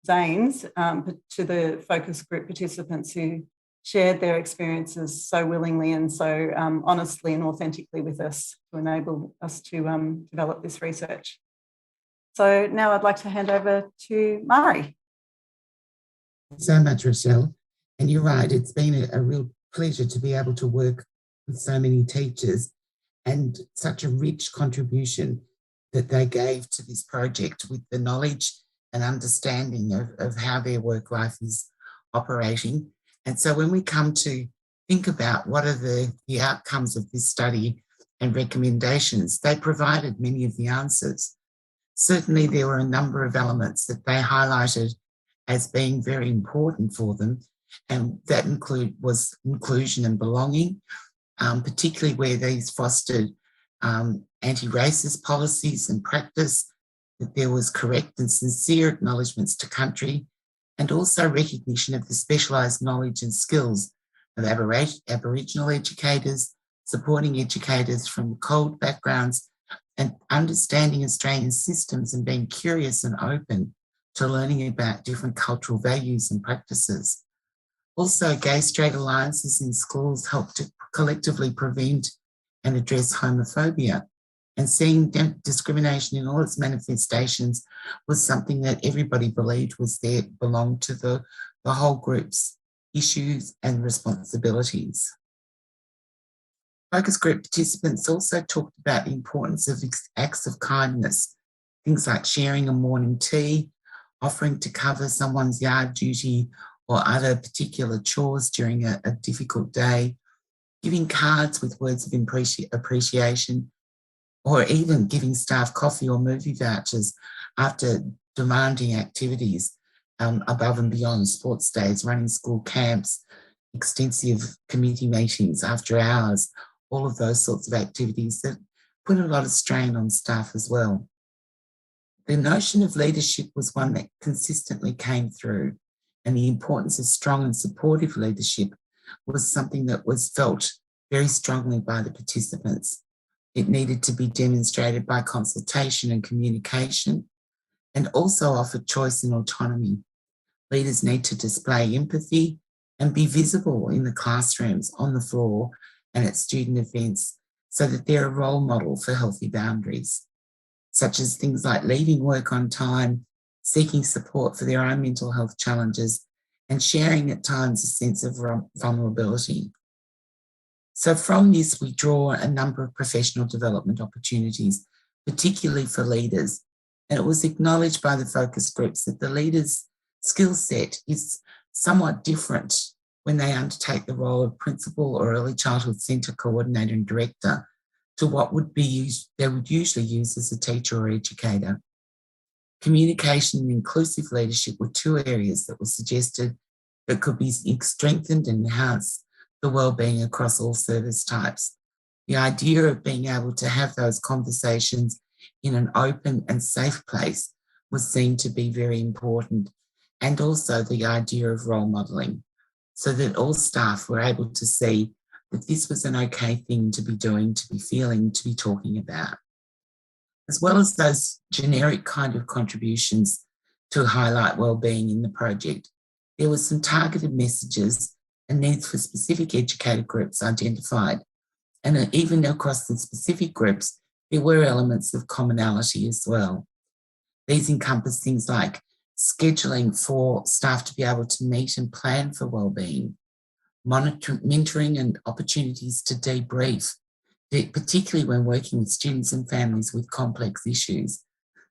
Zane's, to the focus group participants who shared their experiences so willingly and so honestly and authentically with us to enable us to develop this research. So now I'd like to hand over to Mari. Thanks so much, Rochelle. And you're right, it's been a real pleasure to be able to work with so many teachers and such a rich contribution that they gave to this project with the knowledge and understanding of how their work life is operating. And so when we come to think about what are the outcomes of this study and recommendations, they provided many of the answers. Certainly there were a number of elements that they highlighted as being very important for them, and that was inclusion and belonging, particularly where these fostered anti-racist policies and practice, that there was correct and sincere acknowledgements to country, and also recognition of the specialised knowledge and skills of Aboriginal educators, supporting educators from cold backgrounds, and understanding Australian systems and being curious and open to learning about different cultural values and practices. Also, gay-straight alliances in schools help to collectively prevent and address homophobia. And seeing discrimination in all its manifestations was something that everybody believed was there, belonged to the whole group's issues and responsibilities. Focus group participants also talked about the importance of acts of kindness, things like sharing a morning tea, offering to cover someone's yard duty or other particular chores during a difficult day, giving cards with words of appreciation, or even giving staff coffee or movie vouchers after demanding activities above and beyond sports days, running school camps, extensive committee meetings after hours, all of those sorts of activities that put a lot of strain on staff as well. The notion of leadership was one that consistently came through, and the importance of strong and supportive leadership was something that was felt very strongly by the participants. It needed to be demonstrated by consultation and communication, and also offered choice and autonomy. Leaders need to display empathy and be visible in the classrooms, on the floor, and at student events, so that they're a role model for healthy boundaries, such as things like leaving work on time, seeking support for their own mental health challenges, and sharing at times a sense of vulnerability. So from this, we draw a number of professional development opportunities, particularly for leaders. And it was acknowledged by the focus groups that the leaders' skill set is somewhat different when they undertake the role of principal or early childhood centre coordinator and director to what they would usually use as a teacher or educator. Communication and inclusive leadership were two areas that were suggested that could be strengthened and enhanced the wellbeing across all service types. The idea of being able to have those conversations in an open and safe place was seen to be very important, and also the idea of role modelling, so that all staff were able to see that this was an okay thing to be doing, to be feeling, to be talking about. As well as those generic kind of contributions to highlight wellbeing in the project, there were some targeted messages and needs for specific educator groups identified. And even across the specific groups, there were elements of commonality as well. These encompass things like scheduling for staff to be able to meet and plan for wellbeing, mentoring and opportunities to debrief, particularly when working with students and families with complex issues,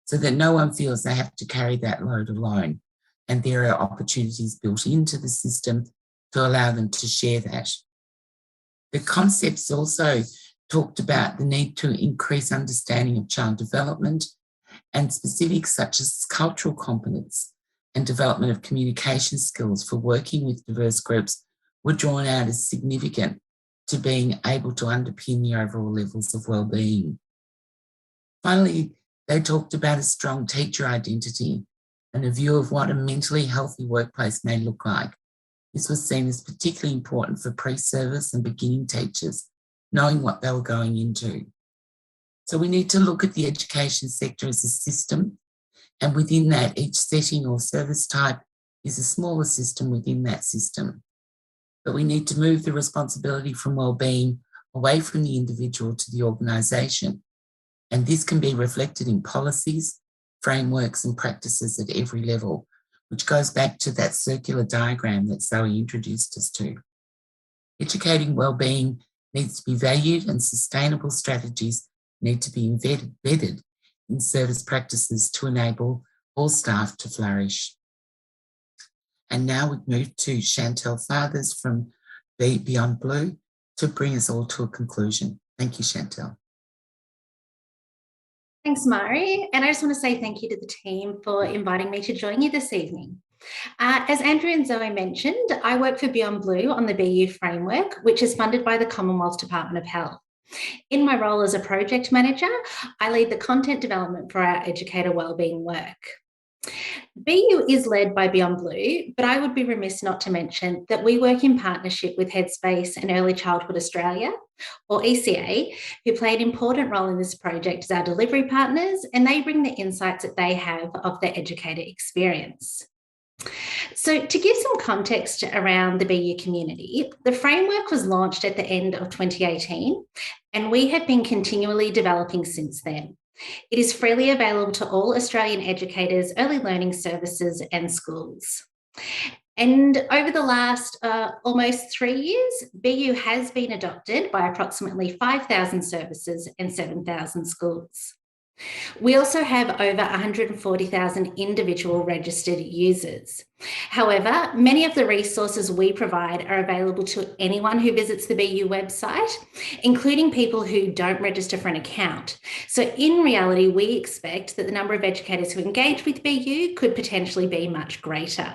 so that no one feels they have to carry that load alone. And there are opportunities built into the system to allow them to share that. The concepts also talked about the need to increase understanding of child development, and specifics such as cultural competence and development of communication skills for working with diverse groups were drawn out as significant to being able to underpin the overall levels of wellbeing. Finally, they talked about a strong teacher identity and a view of what a mentally healthy workplace may look like. This was seen as particularly important for pre-service and beginning teachers, knowing what they were going into. So we need to look at the education sector as a system, and within that, each setting or service type is a smaller system within that system. But we need to move the responsibility from wellbeing away from the individual to the organisation. And this can be reflected in policies, frameworks and practices at every level, which goes back to that circular diagram that Zoe introduced us to. Educating wellbeing needs to be valued, and sustainable strategies need to be embedded in service practices to enable all staff to flourish. And now we move to Chantel Fathers from Beyond Blue to bring us all to a conclusion. Thank you, Chantel. Thanks, Mari. And I just want to say thank you to the team for inviting me to join you this evening. As Andrea and Zoe mentioned, I work for Beyond Blue on the BU framework, which is funded by the Commonwealth Department of Health. In my role as a project manager, I lead the content development for our educator wellbeing work. BU is led by Beyond Blue, but I would be remiss not to mention that we work in partnership with Headspace and Early Childhood Australia, or ECA, who play an important role in this project as our delivery partners, and they bring the insights that they have of their educator experience. So to give some context around the BU community, the framework was launched at the end of 2018, and we have been continually developing since then. It is freely available to all Australian educators, early learning services and schools. And over the last almost 3 years, BU has been adopted by approximately 5,000 services and 7,000 schools. We also have over 140,000 individual registered users. However, many of the resources we provide are available to anyone who visits the BU website, including people who don't register for an account. So in reality, we expect that the number of educators who engage with BU could potentially be much greater.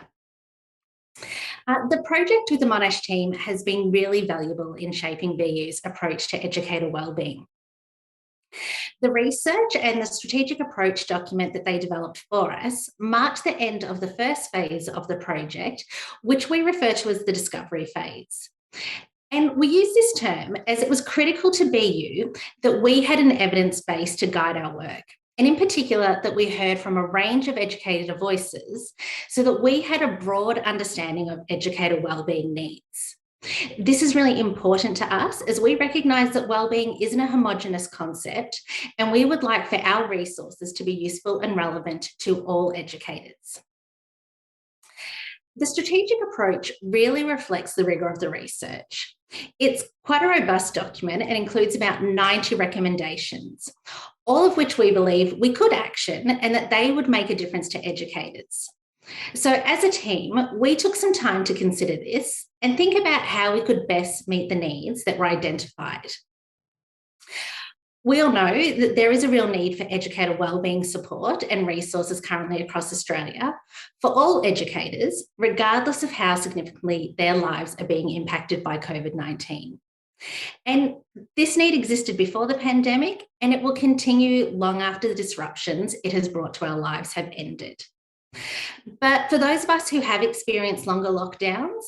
The project with the Monash team has been really valuable in shaping BU's approach to educator wellbeing. The research and the strategic approach document that they developed for us marked the end of the first phase of the project, which we refer to as the discovery phase. And we use this term as it was critical to BU that we had an evidence base to guide our work, and in particular that we heard from a range of educator voices so that we had a broad understanding of educator wellbeing needs. This is really important to us as we recognise that wellbeing isn't a homogenous concept, and we would like for our resources to be useful and relevant to all educators. The strategic approach really reflects the rigour of the research. It's quite a robust document and includes about 90 recommendations, all of which we believe we could action and that they would make a difference to educators. So as a team, we took some time to consider this and think about how we could best meet the needs that were identified. We all know that there is a real need for educator wellbeing support and resources currently across Australia for all educators, regardless of how significantly their lives are being impacted by COVID-19. And this need existed before the pandemic, and it will continue long after the disruptions it has brought to our lives have ended. But for those of us who have experienced longer lockdowns,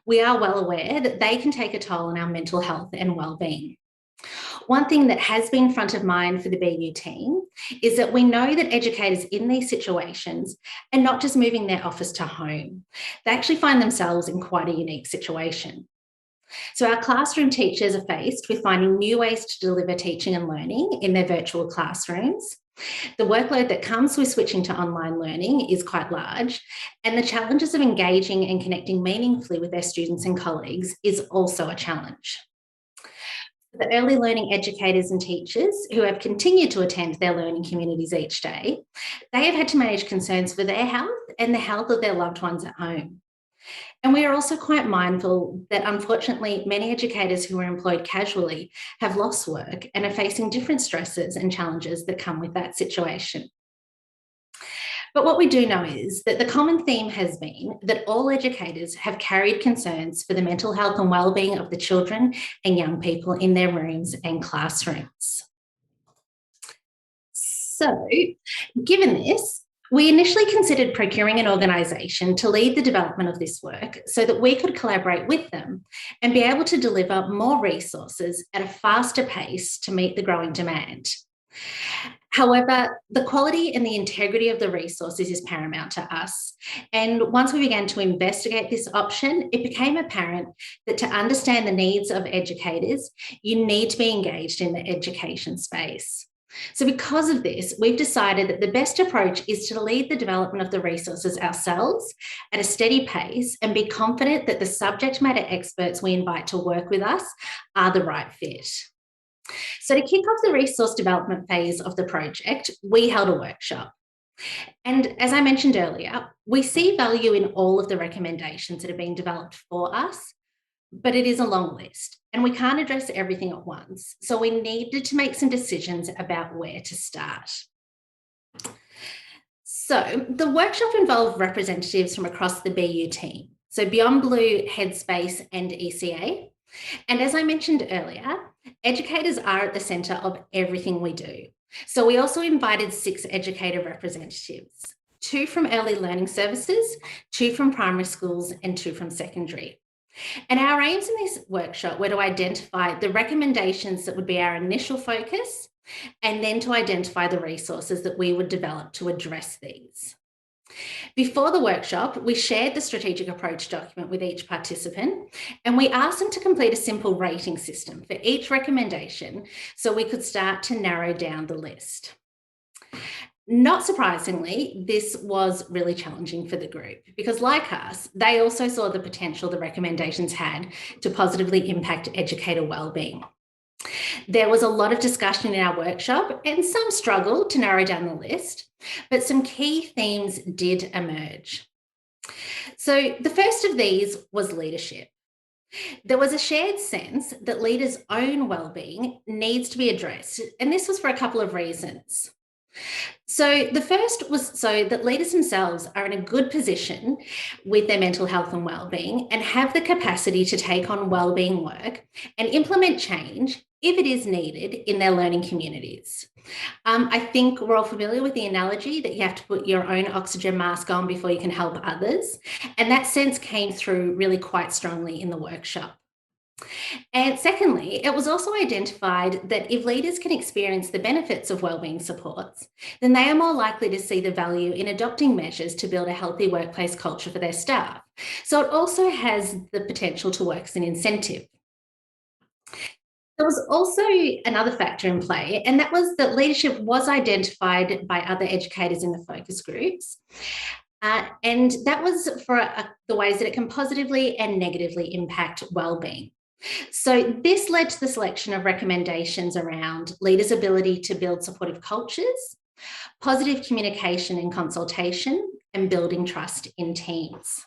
we are well aware that they can take a toll on our mental health and wellbeing. One thing that has been front of mind for the BU team is that we know that educators in these situations are not just moving their office to home. They actually find themselves in quite a unique situation. So our classroom teachers are faced with finding new ways to deliver teaching and learning in their virtual classrooms. The workload that comes with switching to online learning is quite large, and the challenges of engaging and connecting meaningfully with their students and colleagues is also a challenge. The early learning educators and teachers who have continued to attend their learning communities each day, they have had to manage concerns for their health and the health of their loved ones at home. And we are also quite mindful that unfortunately many educators who are employed casually have lost work and are facing different stresses and challenges that come with that situation. But what we do know is that the common theme has been that all educators have carried concerns for the mental health and wellbeing of the children and young people in their rooms and classrooms. So, given this, We initially considered procuring an organisation to lead the development of this work so that we could collaborate with them and be able to deliver more resources at a faster pace to meet the growing demand. However, the quality and the integrity of the resources is paramount to us. And once we began to investigate this option, it became apparent that to understand the needs of educators, you need to be engaged in the education space. So because of this, we've decided that the best approach is to lead the development of the resources ourselves at a steady pace and be confident that the subject matter experts we invite to work with us are the right fit. So to kick off the resource development phase of the project, we held a workshop. And as I mentioned earlier, we see value in all of the recommendations that are being developed for us, but it is a long list and we can't address everything at once. So we needed to make some decisions about where to start. So the workshop involved representatives from across the BU team, so Beyond Blue, Headspace and ECA. And as I mentioned earlier, educators are at the centre of everything we do. So we also invited 6 educator representatives, 2 from early learning services, 2 from primary schools and 2 from secondary. And our aims in this workshop were to identify the recommendations that would be our initial focus and then to identify the resources that we would develop to address these. Before the workshop, we shared the strategic approach document with each participant and we asked them to complete a simple rating system for each recommendation so we could start to narrow down the list. Not surprisingly, this was really challenging for the group because, like us, they also saw the potential the recommendations had to positively impact educator wellbeing. There was a lot of discussion in our workshop and some struggle to narrow down the list, but some key themes did emerge. So the first of these was leadership. There was a shared sense that leaders' own wellbeing needs to be addressed, and this was for a couple of reasons. So the first was so that leaders themselves are in a good position with their mental health and wellbeing and have the capacity to take on wellbeing work and implement change if it is needed in their learning communities. I think we're all familiar with the analogy that you have to put your own oxygen mask on before you can help others. And that sense came through really quite strongly in the workshop. And secondly, it was also identified that if leaders can experience the benefits of wellbeing supports, then they are more likely to see the value in adopting measures to build a healthy workplace culture for their staff. So it also has the potential to work as an incentive. There was also another factor in play, and that was that leadership was identified by other educators in the focus groups. And that was for the ways that it can positively and negatively impact wellbeing. So this led to the selection of recommendations around leaders' ability to build supportive cultures, positive communication and consultation, and building trust in teams.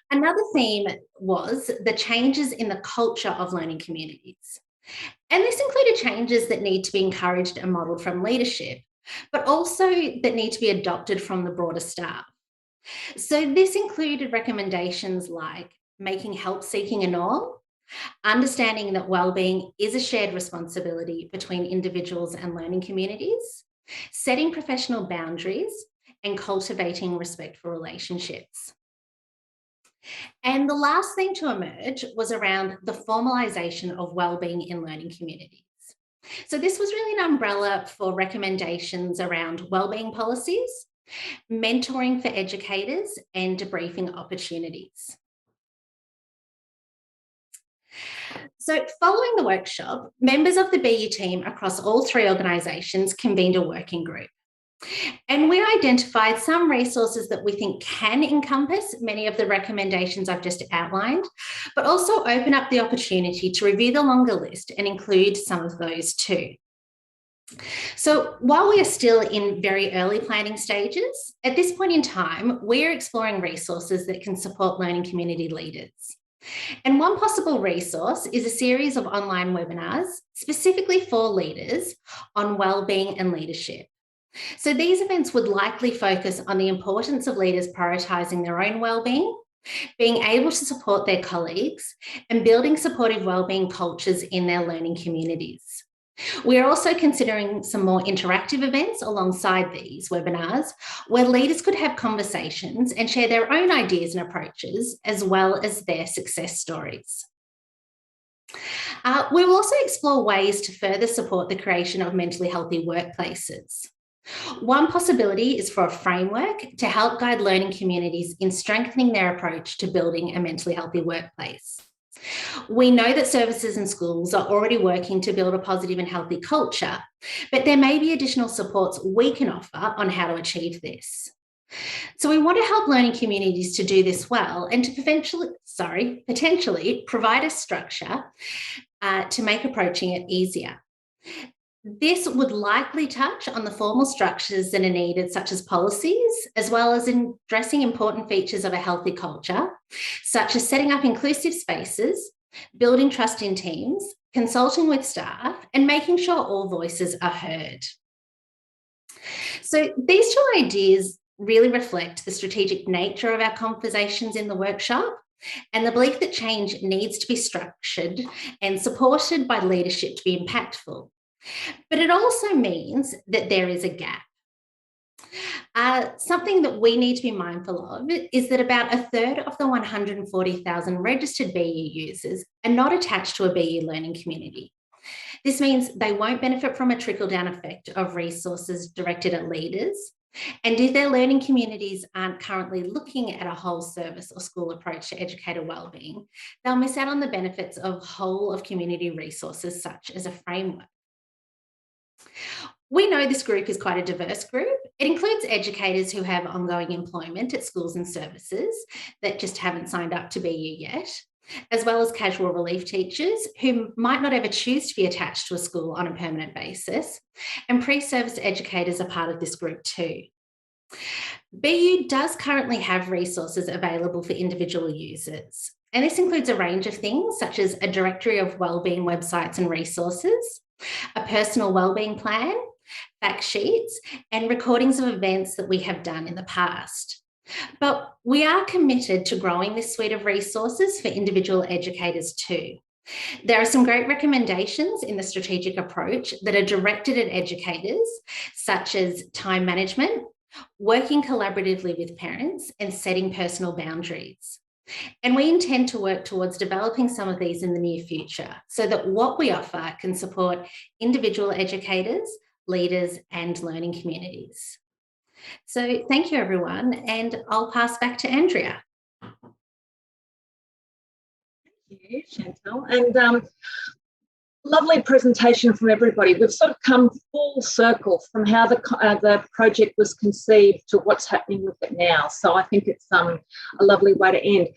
Another theme was the changes in the culture of learning communities. And this included changes that need to be encouraged and modelled from leadership, but also that need to be adopted from the broader staff. So this included recommendations like making help seeking a norm, understanding that wellbeing is a shared responsibility between individuals and learning communities, setting professional boundaries, and cultivating respectful relationships. And the last thing to emerge was around the formalisation of wellbeing in learning communities. So this was really an umbrella for recommendations around wellbeing policies, mentoring for educators, and debriefing opportunities. So following the workshop, members of the BU team across all 3 organisations convened a working group. And we identified some resources that we think can encompass many of the recommendations I've just outlined, but also open up the opportunity to review the longer list and include some of those too. So while we are still in very early planning stages, at this point in time, we're exploring resources that can support learning community leaders. And one possible resource is a series of online webinars specifically for leaders on wellbeing and leadership. So these events would likely focus on the importance of leaders prioritising their own wellbeing, being able to support their colleagues, and building supportive wellbeing cultures in their learning communities. We are also considering some more interactive events alongside these webinars where leaders could have conversations and share their own ideas and approaches as well as their success stories. We will also explore ways to further support the creation of mentally healthy workplaces. One possibility is for a framework to help guide learning communities in strengthening their approach to building a mentally healthy workplace. We know that services and schools are already working to build a positive and healthy culture, but there may be additional supports we can offer on how to achieve this. So we want to help learning communities to do this well and to potentially provide a structure to make approaching it easier. This would likely touch on the formal structures that are needed, such as policies, as well as in addressing important features of a healthy culture, such as setting up inclusive spaces, building trust in teams, consulting with staff, and making sure all voices are heard. So these two ideas really reflect the strategic nature of our conversations in the workshop and the belief that change needs to be structured and supported by leadership to be impactful. But it also means that there is a gap. Something that we need to be mindful of is that about a third of the 140,000 registered BU users are not attached to a BU learning community. This means they won't benefit from a trickle-down effect of resources directed at leaders. And if their learning communities aren't currently looking at a whole service or school approach to educator wellbeing, they'll miss out on the benefits of whole of community resources such as a framework. We know this group is quite a diverse group. It includes educators who have ongoing employment at schools and services that just haven't signed up to BU yet, as well as casual relief teachers who might not ever choose to be attached to a school on a permanent basis, and pre-service educators are part of this group too. BU does currently have resources available for individual users, and this includes a range of things such as a directory of wellbeing websites and resources, a personal wellbeing plan, fact sheets, and recordings of events that we have done in the past. But we are committed to growing this suite of resources for individual educators too. There are some great recommendations in the strategic approach that are directed at educators, such as time management, working collaboratively with parents, and setting personal boundaries. And we intend to work towards developing some of these in the near future so that what we offer can support individual educators, leaders, and learning communities. So thank you, everyone, and I'll pass back to Andrea. Thank you, Chantal. And lovely presentation from everybody. We've sort of come full circle from how the project was conceived to what's happening with it now. So I think it's a lovely way to end.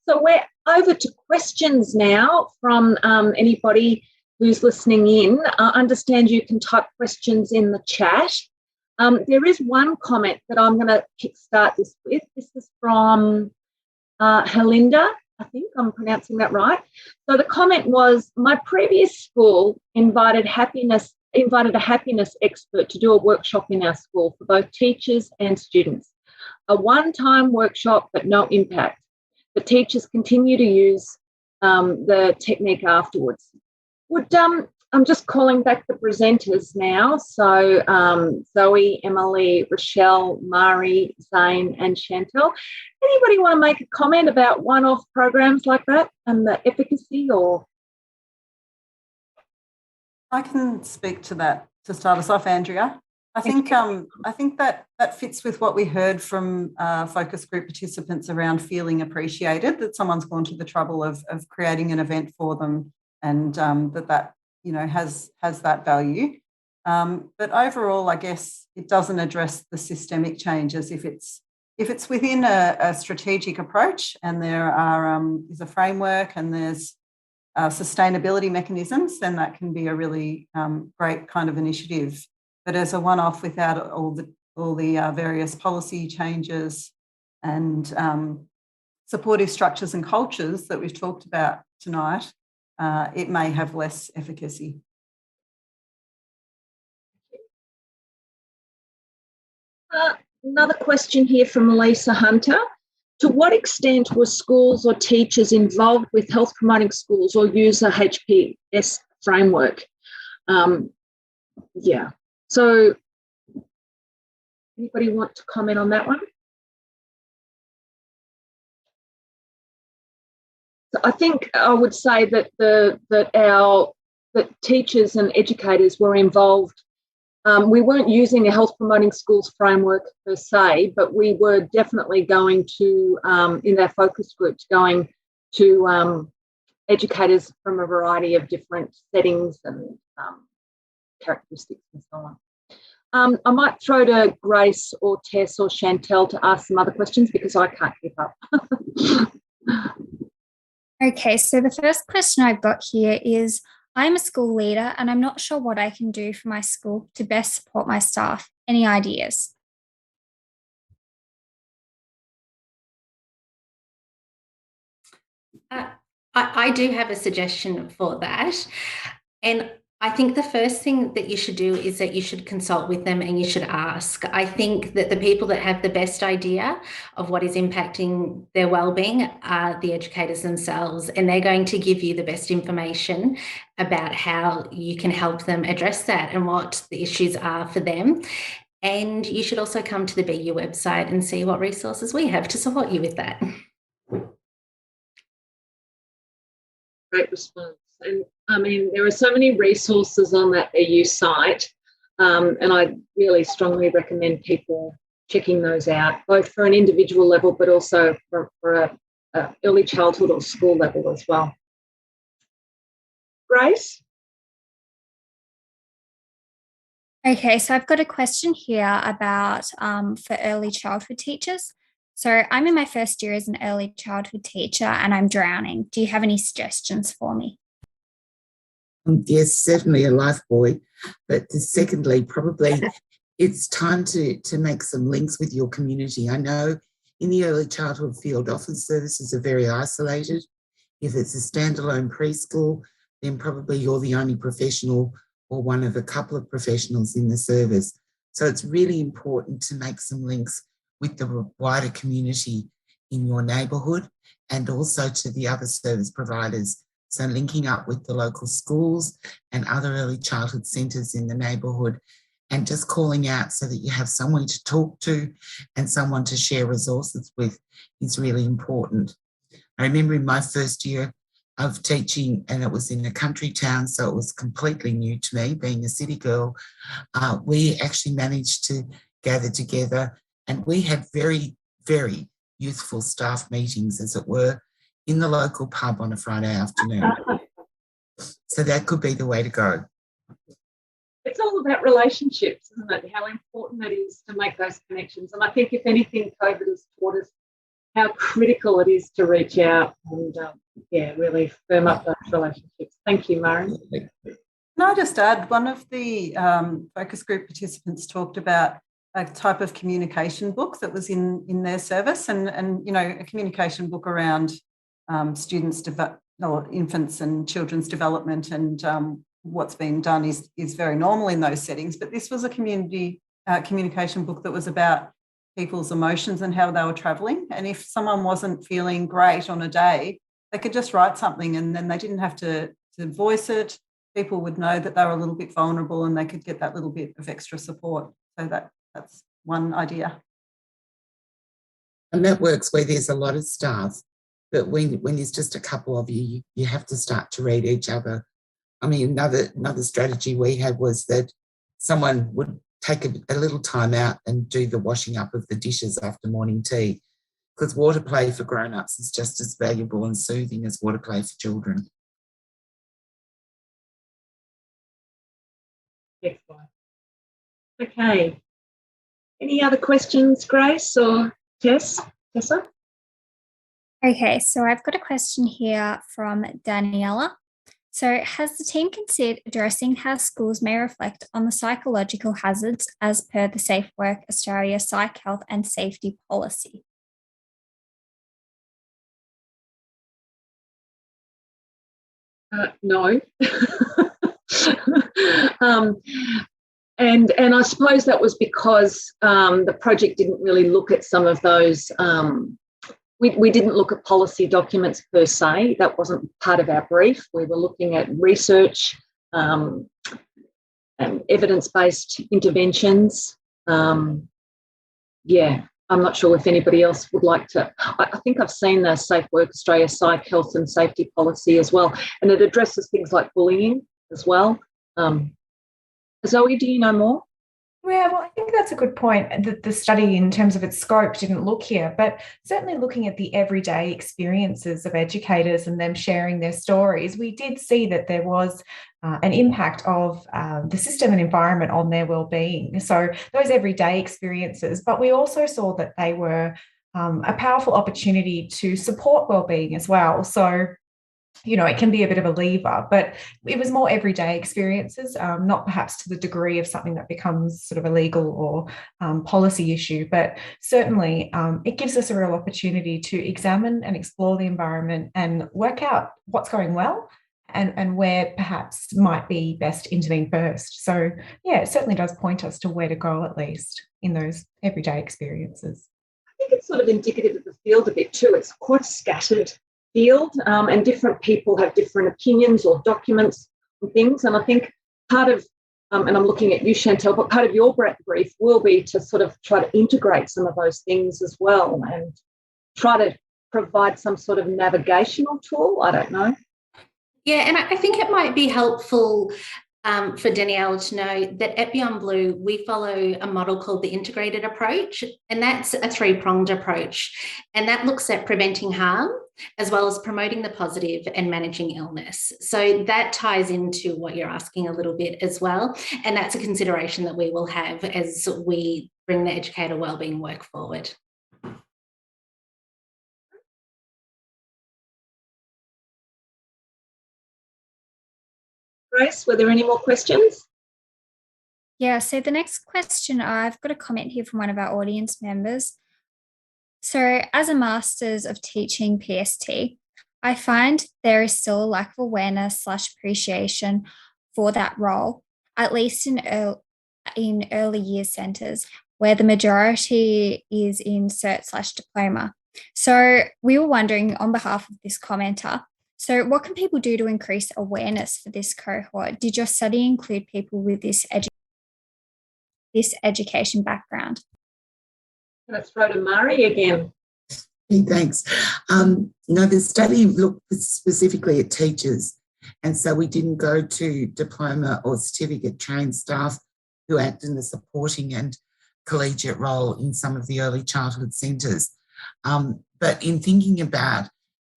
So we're over to questions now from anybody who's listening in. I understand you can type questions in the chat. There is one comment that I'm going to kickstart this with. This is from Helinda. I think I'm pronouncing that right. So the comment was, my previous school invited a happiness expert to do a workshop in our school for both teachers and students. A one-time workshop, but no impact. The teachers continue to use the technique afterwards. I'm just calling back the presenters now. So Zoe, Emily, Rochelle, Mari, Zane and Chantal. Anybody want to make a comment about one-off programs like that and the efficacy? Or I can speak to that to start us off, Andrea. I think that fits with what we heard from focus group participants around feeling appreciated, that someone's gone to the trouble of creating an event for them, and that has that value. But overall, I guess it doesn't address the systemic changes. If it's within a strategic approach and there is a framework and there's sustainability mechanisms, then that can be a really great kind of initiative. But as a one-off without all the various policy changes and supportive structures and cultures that we've talked about tonight, it may have less efficacy. Another question here from Lisa Hunter. To what extent were schools or teachers involved with health promoting schools or use a HPS framework? Yeah. So anybody want to comment on that one? So I think I would say that that teachers and educators were involved. We weren't using a health promoting schools framework per se, but we were definitely going to, in our focus groups, going to educators from a variety of different settings and characteristics and so on. I might throw to Grace or Tess or Chantel to ask some other questions because I can't keep up. Okay, so the first question I've got here is, I'm a school leader and I'm not sure what I can do for my school to best support my staff. Any ideas? I do have a suggestion for that. And I think the first thing that you should do is that you should consult with them and you should ask. I think that the people that have the best idea of what is impacting their wellbeing are the educators themselves, and they're going to give you the best information about how you can help them address that and what the issues are for them. And you should also come to the BU website and see what resources we have to support you with that. Great response. And I mean, there are so many resources on that BU site, and I really strongly recommend people checking those out, both for an individual level, but also for a early childhood or school level as well. Grace? Okay, so I've got a question here about for early childhood teachers. So I'm in my first year as an early childhood teacher and I'm drowning. Do you have any suggestions for me? Yes, certainly a life buoy. But secondly, probably it's time to make some links with your community. I know in the early childhood field, often services are very isolated. If it's a standalone preschool, then probably you're the only professional or one of a couple of professionals in the service. So it's really important to make some links with the wider community in your neighbourhood and also to the other service providers. So linking up with the local schools and other early childhood centres in the neighbourhood and just calling out so that you have someone to talk to and someone to share resources with is really important. I remember in my first year of teaching, and it was in a country town, so it was completely new to me, being a city girl, we actually managed to gather together and we had very, very youthful staff meetings, as it were, in the local pub on a Friday afternoon. So that could be the way to go. It's all about relationships, isn't it? How important it is to make those connections. And I think, if anything, COVID has taught us how critical it is to reach out and, really firm up those relationships. Thank you, Maren. Can I just add, one of the focus group participants talked about a type of communication book that was in their service and you know, a communication book around students or infants and children's development and what's being done is very normal in those settings. But this was a communication book that was about people's emotions and how they were travelling. And if someone wasn't feeling great on a day, they could just write something and then they didn't have to voice it. People would know that they were a little bit vulnerable and they could get that little bit of extra support. So that's one idea. And that works where there's a lot of staff, but when there's just a couple of you, you have to start to read each other. I mean, another strategy we had was that someone would take a little time out and do the washing up of the dishes after morning tea, because water play for grown-ups is just as valuable and soothing as water play for children. Excellent. Okay. Any other questions, Grace or Tessa? Okay, so I've got a question here from Daniela. So has the team considered addressing how schools may reflect on the psychological hazards as per the Safe Work Australia Psych Health and Safety Policy? No. And I suppose that was because the project didn't really look at some of those. We didn't look at policy documents per se. That wasn't part of our brief. We were looking at research, evidence-based interventions. Yeah, I'm not sure if anybody else would like to. I think I've seen the Safe Work Australia Psych Health and Safety Policy as well, and it addresses things like bullying as well. Zoe, do you know more? Yeah, well, I think that's a good point. The study, in terms of its scope, didn't look here, but certainly looking at the everyday experiences of educators and them sharing their stories, we did see that there was an impact of the system and environment on their wellbeing. So those everyday experiences, but we also saw that they were a powerful opportunity to support wellbeing as well. So it can be a bit of a lever, but it was more everyday experiences, not perhaps to the degree of something that becomes sort of a legal or policy issue, but certainly it gives us a real opportunity to examine and explore the environment and work out what's going well and where perhaps might be best to intervene first. So yeah, it certainly does point us to where to go, at least in those everyday experiences. I think it's sort of indicative of the field a bit too. It's quite a scattered field, and different people have different opinions or documents and things. And I think part of, and I'm looking at you, Chantel, but part of your brief will be to sort of try to integrate some of those things as well and try to provide some sort of navigational tool. I don't know. Yeah, and I think it might be helpful for Danielle to know that at Beyond Blue, we follow a model called the integrated approach, and that's a three-pronged approach. And that looks at preventing harm as well as promoting the positive and managing illness. So that ties into what you're asking a little bit as well. And that's a consideration that we will have as we bring the educator wellbeing work forward. Grace, were there any more questions? Yeah, so the next question, I've got a comment here from one of our audience members. So as a Masters of Teaching PST, I find there is still a lack of awareness / appreciation for that role, at least in early years centres, where the majority is in cert / diploma. So we were wondering, on behalf of this commenter, so what can people do to increase awareness for this cohort? Did your study include people with this education background? Let's throw to Mari again. Hey, thanks. The study looked specifically at teachers, and so we didn't go to diploma or certificate trained staff who act in the supporting and collegiate role in some of the early childhood centres. But in thinking about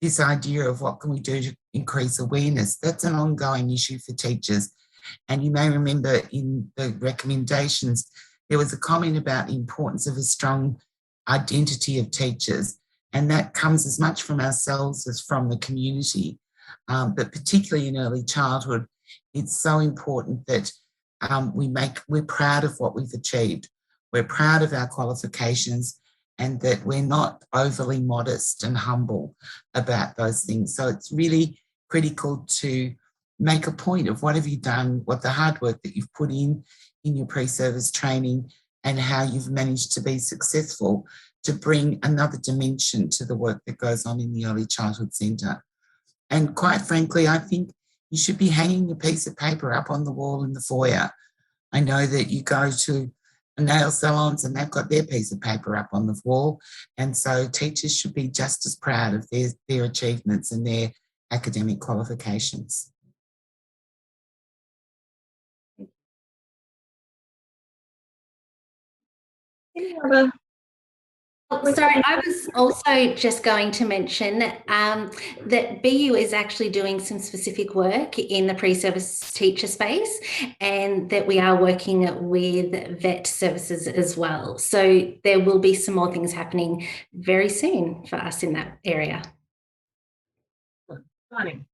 this idea of what can we do to increase awareness, that's an ongoing issue for teachers. And you may remember in the recommendations, there was a comment about the importance of a strong identity of teachers. And that comes as much from ourselves as from the community. But particularly in early childhood, it's so important that we're proud of what we've achieved. We're proud of our qualifications and that we're not overly modest and humble about those things. So it's really critical to make a point of what have you done, what the hard work that you've put in your pre-service training and how you've managed to be successful to bring another dimension to the work that goes on in the early childhood centre. And quite frankly, I think you should be hanging your piece of paper up on the wall in the foyer. I know that you go to nail salons and they've got their piece of paper up on the wall. And so teachers should be just as proud of their achievements and their academic qualifications. Any other? Sorry, I was also just going to mention that BU is actually doing some specific work in the pre-service teacher space and that we are working with vet services as well. So there will be some more things happening very soon for us in that area. Funny.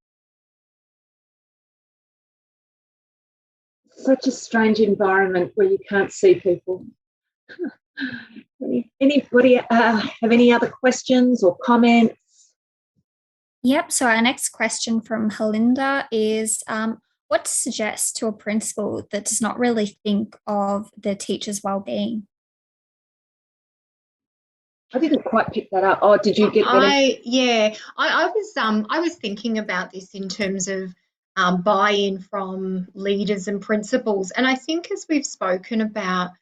Such a strange environment where you can't see people. Anybody have any other questions or comments? Yep, so our next question from Helinda is, what to suggest to a principal that does not really think of the teacher's wellbeing? I didn't quite pick that up. Oh, did you get that? I was thinking about this in terms of buy-in from leaders and principals. And I think as we've spoken about,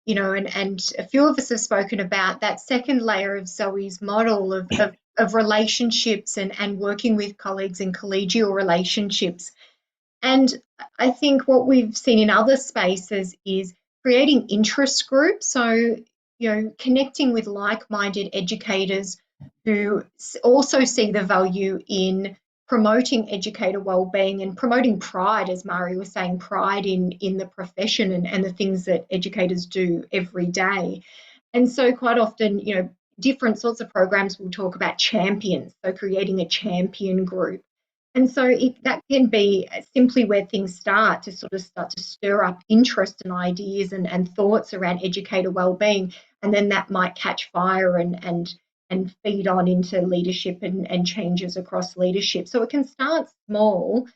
you know, and a few of us have spoken about that second layer of Zoe's model of relationships and working with colleagues in collegial relationships. And I think what we've seen in other spaces is creating interest groups. So, you know, connecting with like-minded educators who also see the value in promoting educator wellbeing and promoting pride, as Mari was saying, pride in the profession and the things that educators do every day. And so quite often, you know, different sorts of programs will talk about champions, so creating a champion group. And so that can be simply where things start to stir up interest and ideas and thoughts around educator wellbeing. And then that might catch fire and feed on into leadership and changes across leadership. So it can start small,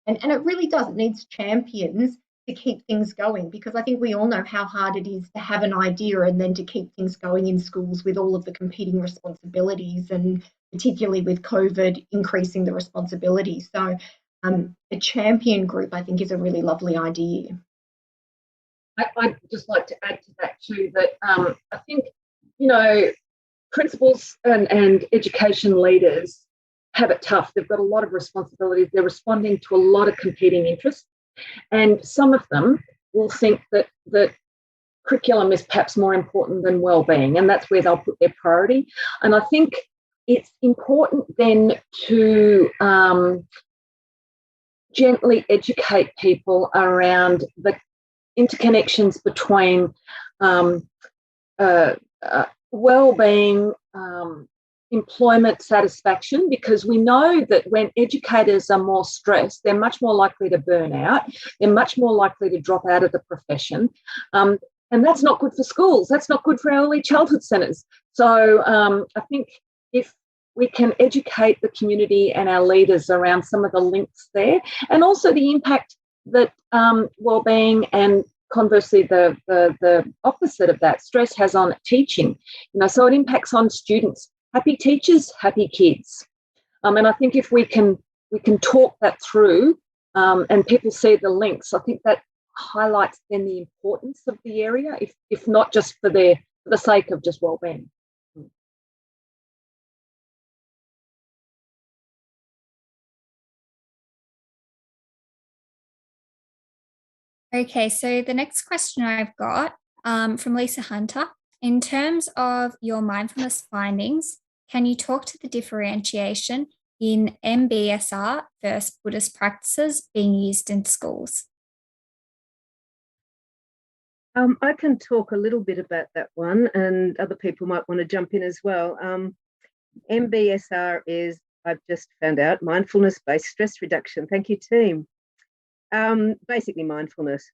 and it really does. It needs champions to keep things going, because I think we all know how hard it is to have an idea and then to keep things going in schools with all of the competing responsibilities, and particularly with COVID increasing the responsibilities. So a champion group, I think, is a really lovely idea. I'd just like to add to that too, that I think, you know, principals and education leaders have it tough. They've got a lot of responsibilities. They're responding to a lot of competing interests. And some of them will think that curriculum is perhaps more important than wellbeing, and that's where they'll put their priority. And I think it's important then to gently educate people around the interconnections between wellbeing, employment satisfaction, because we know that when educators are more stressed, they're much more likely to burn out, they're much more likely to drop out of the profession. And that's not good for schools. That's not good for our early childhood centres. So I think if we can educate the community and our leaders around some of the links there, and also the impact that wellbeing and conversely the opposite of that, stress, has on teaching. You know, so it impacts on students. Happy teachers, happy kids. And I think if we can talk that through and people see the links, I think that highlights then the importance of the area, if not just for the sake of just wellbeing. Okay, so the next question I've got from Lisa Hunter. In terms of your mindfulness findings, can you talk to the differentiation in MBSR versus Buddhist practices being used in schools? I can talk a little bit about that one, and other people might want to jump in as well. MBSR is, I've just found out, mindfulness-based stress reduction. Thank you, team. Basically mindfulness.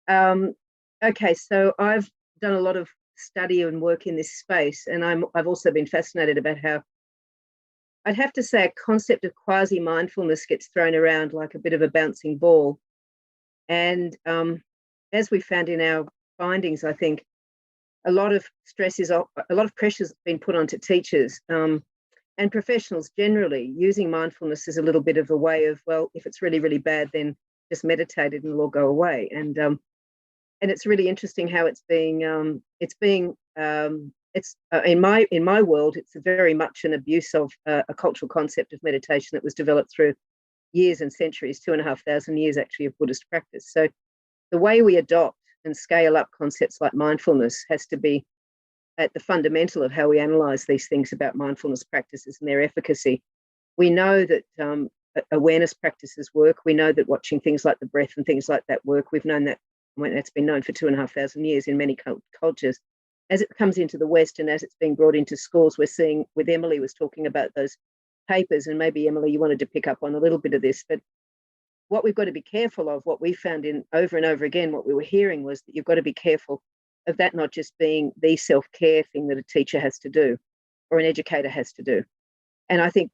Okay, so I've done a lot of study and work in this space, and I've also been fascinated about how, I'd have to say, a concept of quasi-mindfulness gets thrown around like a bit of a bouncing ball. And as we found in our findings, I think a lot of pressure has been put onto teachers and professionals generally, using mindfulness as a little bit of a way of, well, if it's really, really bad, then just meditate and it'll all go away. And it's really interesting how it's in my world, it's very much an abuse of a cultural concept of meditation that was developed through years and centuries, 2,500 years actually of Buddhist practice. So the way we adopt and scale up concepts like mindfulness has to be at the fundamental of how we analyse these things about mindfulness practices and their efficacy. We know that awareness practices work. We know that watching things like the breath and things like that work. We've known that, when it's been known for 2,500 years in many cultures. As it comes into the West and as it's being brought into schools, we're seeing, with Emily was talking about those papers, and maybe Emily, you wanted to pick up on a little bit of this, but what we've got to be careful of, what we found in over and over again, what we were hearing was that you've got to be careful of that not just being the self-care thing that a teacher has to do or an educator has to do. And I think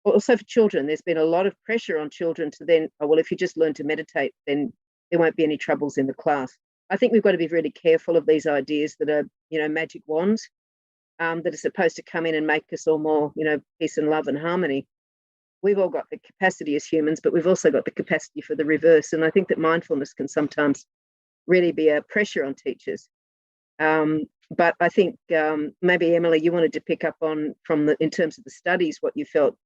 also for children, there's been a lot of pressure on children to then, oh, well, if you just learn to meditate, then there won't be any troubles in the class. I think we've got to be really careful of these ideas that are, magic wands that are supposed to come in and make us all more, peace and love and harmony. we've all got the capacity as humans, but we've also got the capacity for the reverse. And I think that mindfulness can sometimes really be a pressure on teachers. But I think maybe, Emily, you wanted to pick up on in terms of the studies, what you felt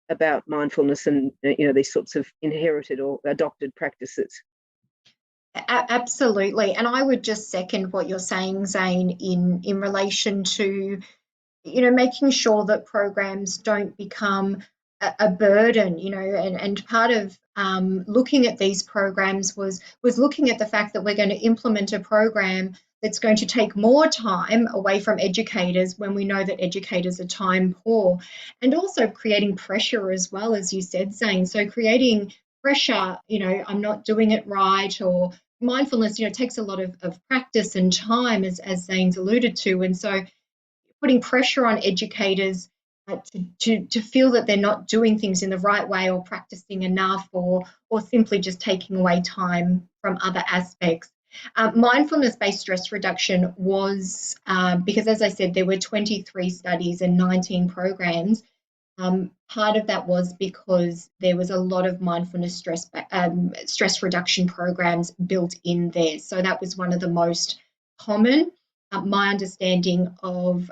about mindfulness and these sorts of inherited or adopted practices. Absolutely. And I would just second what you're saying, Zane, in relation to, making sure that programs don't become a burden, and part of looking at these programs was looking at the fact that we're going to implement a program that's going to take more time away from educators when we know that educators are time poor, and also creating pressure as well, as you said, Zane. So creating pressure, I'm not doing it right, or mindfulness, takes a lot of practice and time, as Zane's alluded to. And so putting pressure on educators to feel that they're not doing things in the right way or practicing enough, or simply just taking away time from other aspects. Mindfulness-based stress reduction was, because as I said, there were 23 studies and 19 programs. Part of that was because there was a lot of mindfulness stress reduction programs built in there. So that was one of the most common. My understanding of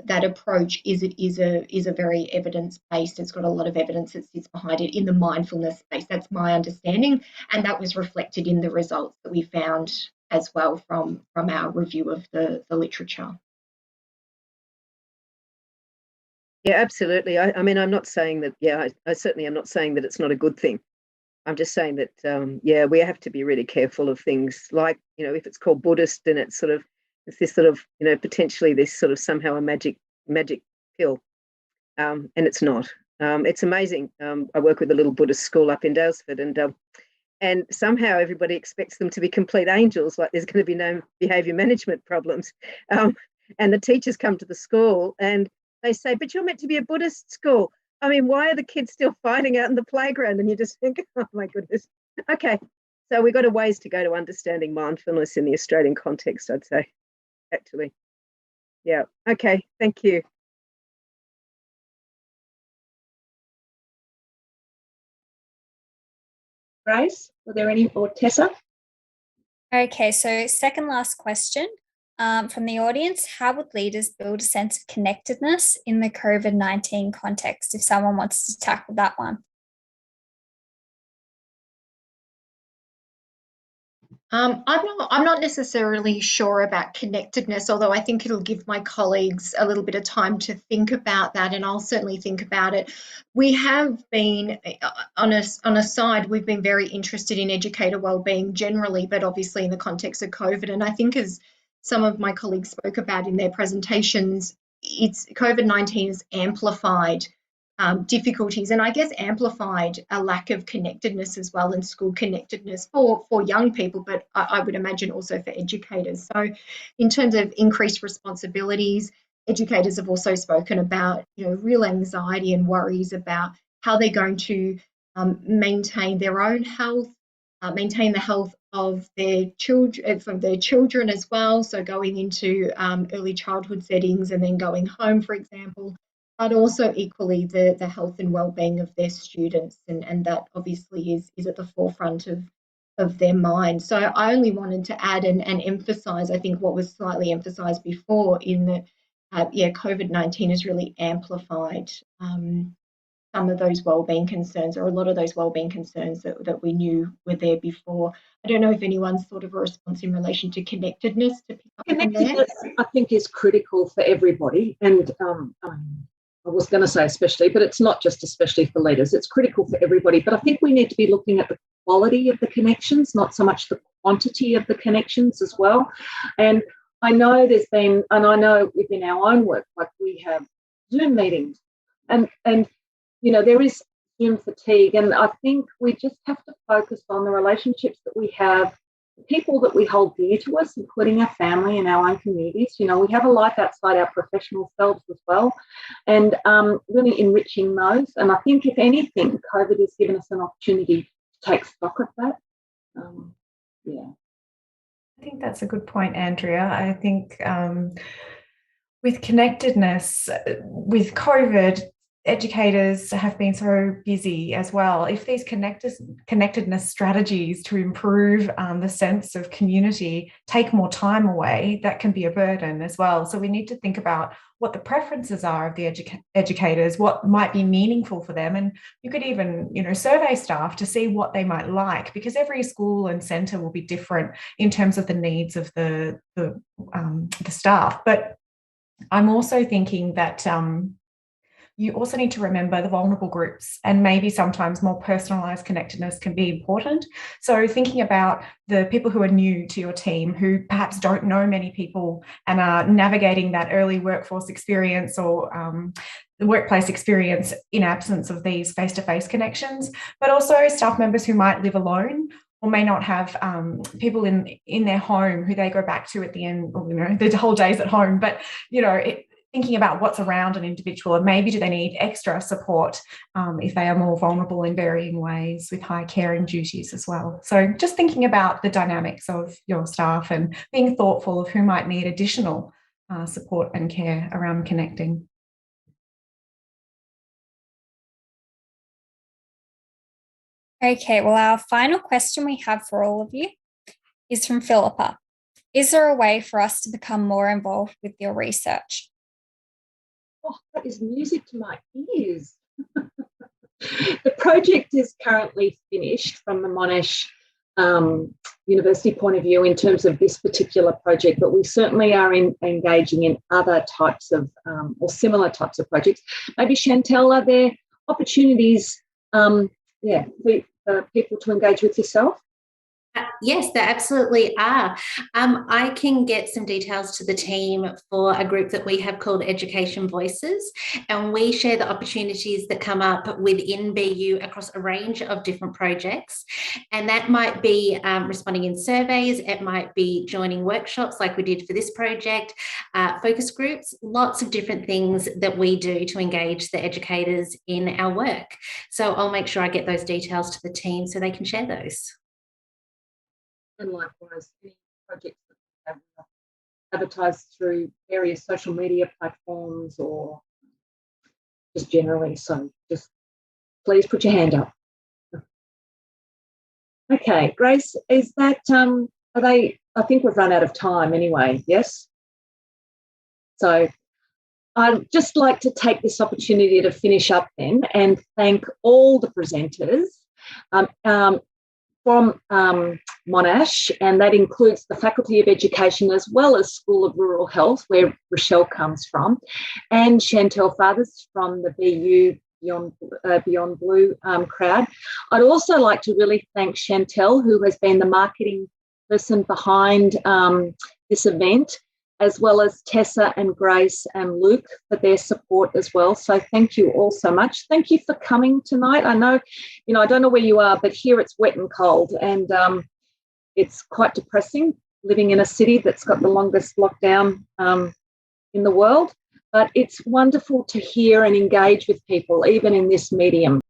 that approach is it is a very evidence-based. It's got a lot of evidence that sits behind it in the mindfulness space. That's my understanding, and that was reflected in the results that we found as well from our review of the literature. Yeah, absolutely. I mean, I'm not saying that. Yeah, I certainly am not saying that it's not a good thing. I'm just saying that we have to be really careful of things like, if it's called Buddhist, then it's this sort of, potentially this sort of somehow a magic pill, and it's not. It's amazing. I work with a little Buddhist school up in Dalesford, and somehow everybody expects them to be complete angels, like there's going to be no behaviour management problems. And the teachers come to the school and they say, but you're meant to be a Buddhist school. I mean, why are the kids still fighting out in the playground? And you just think, oh my goodness. Okay, so we've got a ways to go to understanding mindfulness in the Australian context, I'd say, actually. Yeah, okay, thank you. Grace, were there any, or Tessa? Okay, so second last question from the audience. How would leaders build a sense of connectedness in the COVID-19 context, if someone wants to tackle that one? I'm not necessarily sure about connectedness, although I think it'll give my colleagues a little bit of time to think about that, and I'll certainly think about it. We have been, on a side, we've been very interested in educator wellbeing generally, but obviously in the context of COVID. And I think, as some of my colleagues spoke about in their presentations, COVID-19 has amplified difficulties, and I guess amplified a lack of connectedness as well, and school connectedness for young people, but I would imagine also for educators. So in terms of increased responsibilities, educators have also spoken about real anxiety and worries about how they're going to maintain their own health, maintain the health of their children as well, so going into early childhood settings and then going home, for example, but also equally the health and well-being of their students, and that obviously is at the forefront of their mind. So I only wanted to add and emphasise, I think, what was slightly emphasised before, in that COVID-19 has really amplified some of those wellbeing concerns, or a lot of those wellbeing concerns that we knew were there before. I don't know if anyone's thought of a response in relation to connectedness to pick up on there. I think is critical for everybody, and I was going to say especially, but it's not just especially for leaders. It's critical for everybody. But I think we need to be looking at the quality of the connections, not so much the quantity of the connections as well. And I know there's been, and I know within our own work, like we have Zoom meetings, and there is Zoom fatigue. And I think we just have to focus on the relationships that we have, the people that we hold dear to us, including our family and our own communities. We have a life outside our professional selves as well, and really enriching those. And I think, if anything, COVID has given us an opportunity to take stock of that. I think that's a good point, Andrea. I think with connectedness, with COVID, educators have been so busy as well, if these connectedness strategies to improve the sense of community take more time away, that can be a burden as well. So we need to think about what the preferences are of the educators, what might be meaningful for them. And you could even, survey staff to see what they might like, because every school and centre will be different in terms of the needs of the staff. But I'm also thinking that you also need to remember the vulnerable groups, and maybe sometimes more personalised connectedness can be important. So thinking about the people who are new to your team, who perhaps don't know many people and are navigating that early workforce experience or the workplace experience in absence of these face-to-face connections, but also staff members who might live alone or may not have people in their home who they go back to at the end, or, the whole day's at home. But, thinking about what's around an individual, and maybe do they need extra support if they are more vulnerable in varying ways with high caring duties as well. So just thinking about the dynamics of your staff and being thoughtful of who might need additional support and care around connecting. Okay, well, our final question we have for all of you is from Philippa. Is there a way for us to become more involved with your research? Oh, that is music to my ears. The project is currently finished from the Monash University point of view in terms of this particular project, but we certainly are engaging in other types of or similar types of projects. Maybe Chantel, are there opportunities for people to engage with yourself? Yes, there absolutely are. I can get some details to the team for a group that we have called Education Voices, and we share the opportunities that come up within BU across a range of different projects. And that might be responding in surveys, it might be joining workshops like we did for this project, focus groups, lots of different things that we do to engage the educators in our work. So I'll make sure I get those details to the team so they can share those. And likewise, any projects that we have advertised through various social media platforms or just generally. So just please put your hand up. Okay, Grace, is that, I think we've run out of time anyway, yes? So I'd just like to take this opportunity to finish up then and thank all the presenters from Monash, and that includes the Faculty of Education as well as School of Rural Health, where Rochelle comes from, and Chantel Fathers from the BU Beyond Blue crowd. I'd also like to really thank Chantel, who has been the marketing person behind this event, as well as Tessa and Grace and Luke for their support as well. So thank you all so much. Thank you for coming tonight. I know, I don't know where you are, but here it's wet and cold, and it's quite depressing living in a city that's got the longest lockdown in the world. But it's wonderful to hear and engage with people, even in this medium.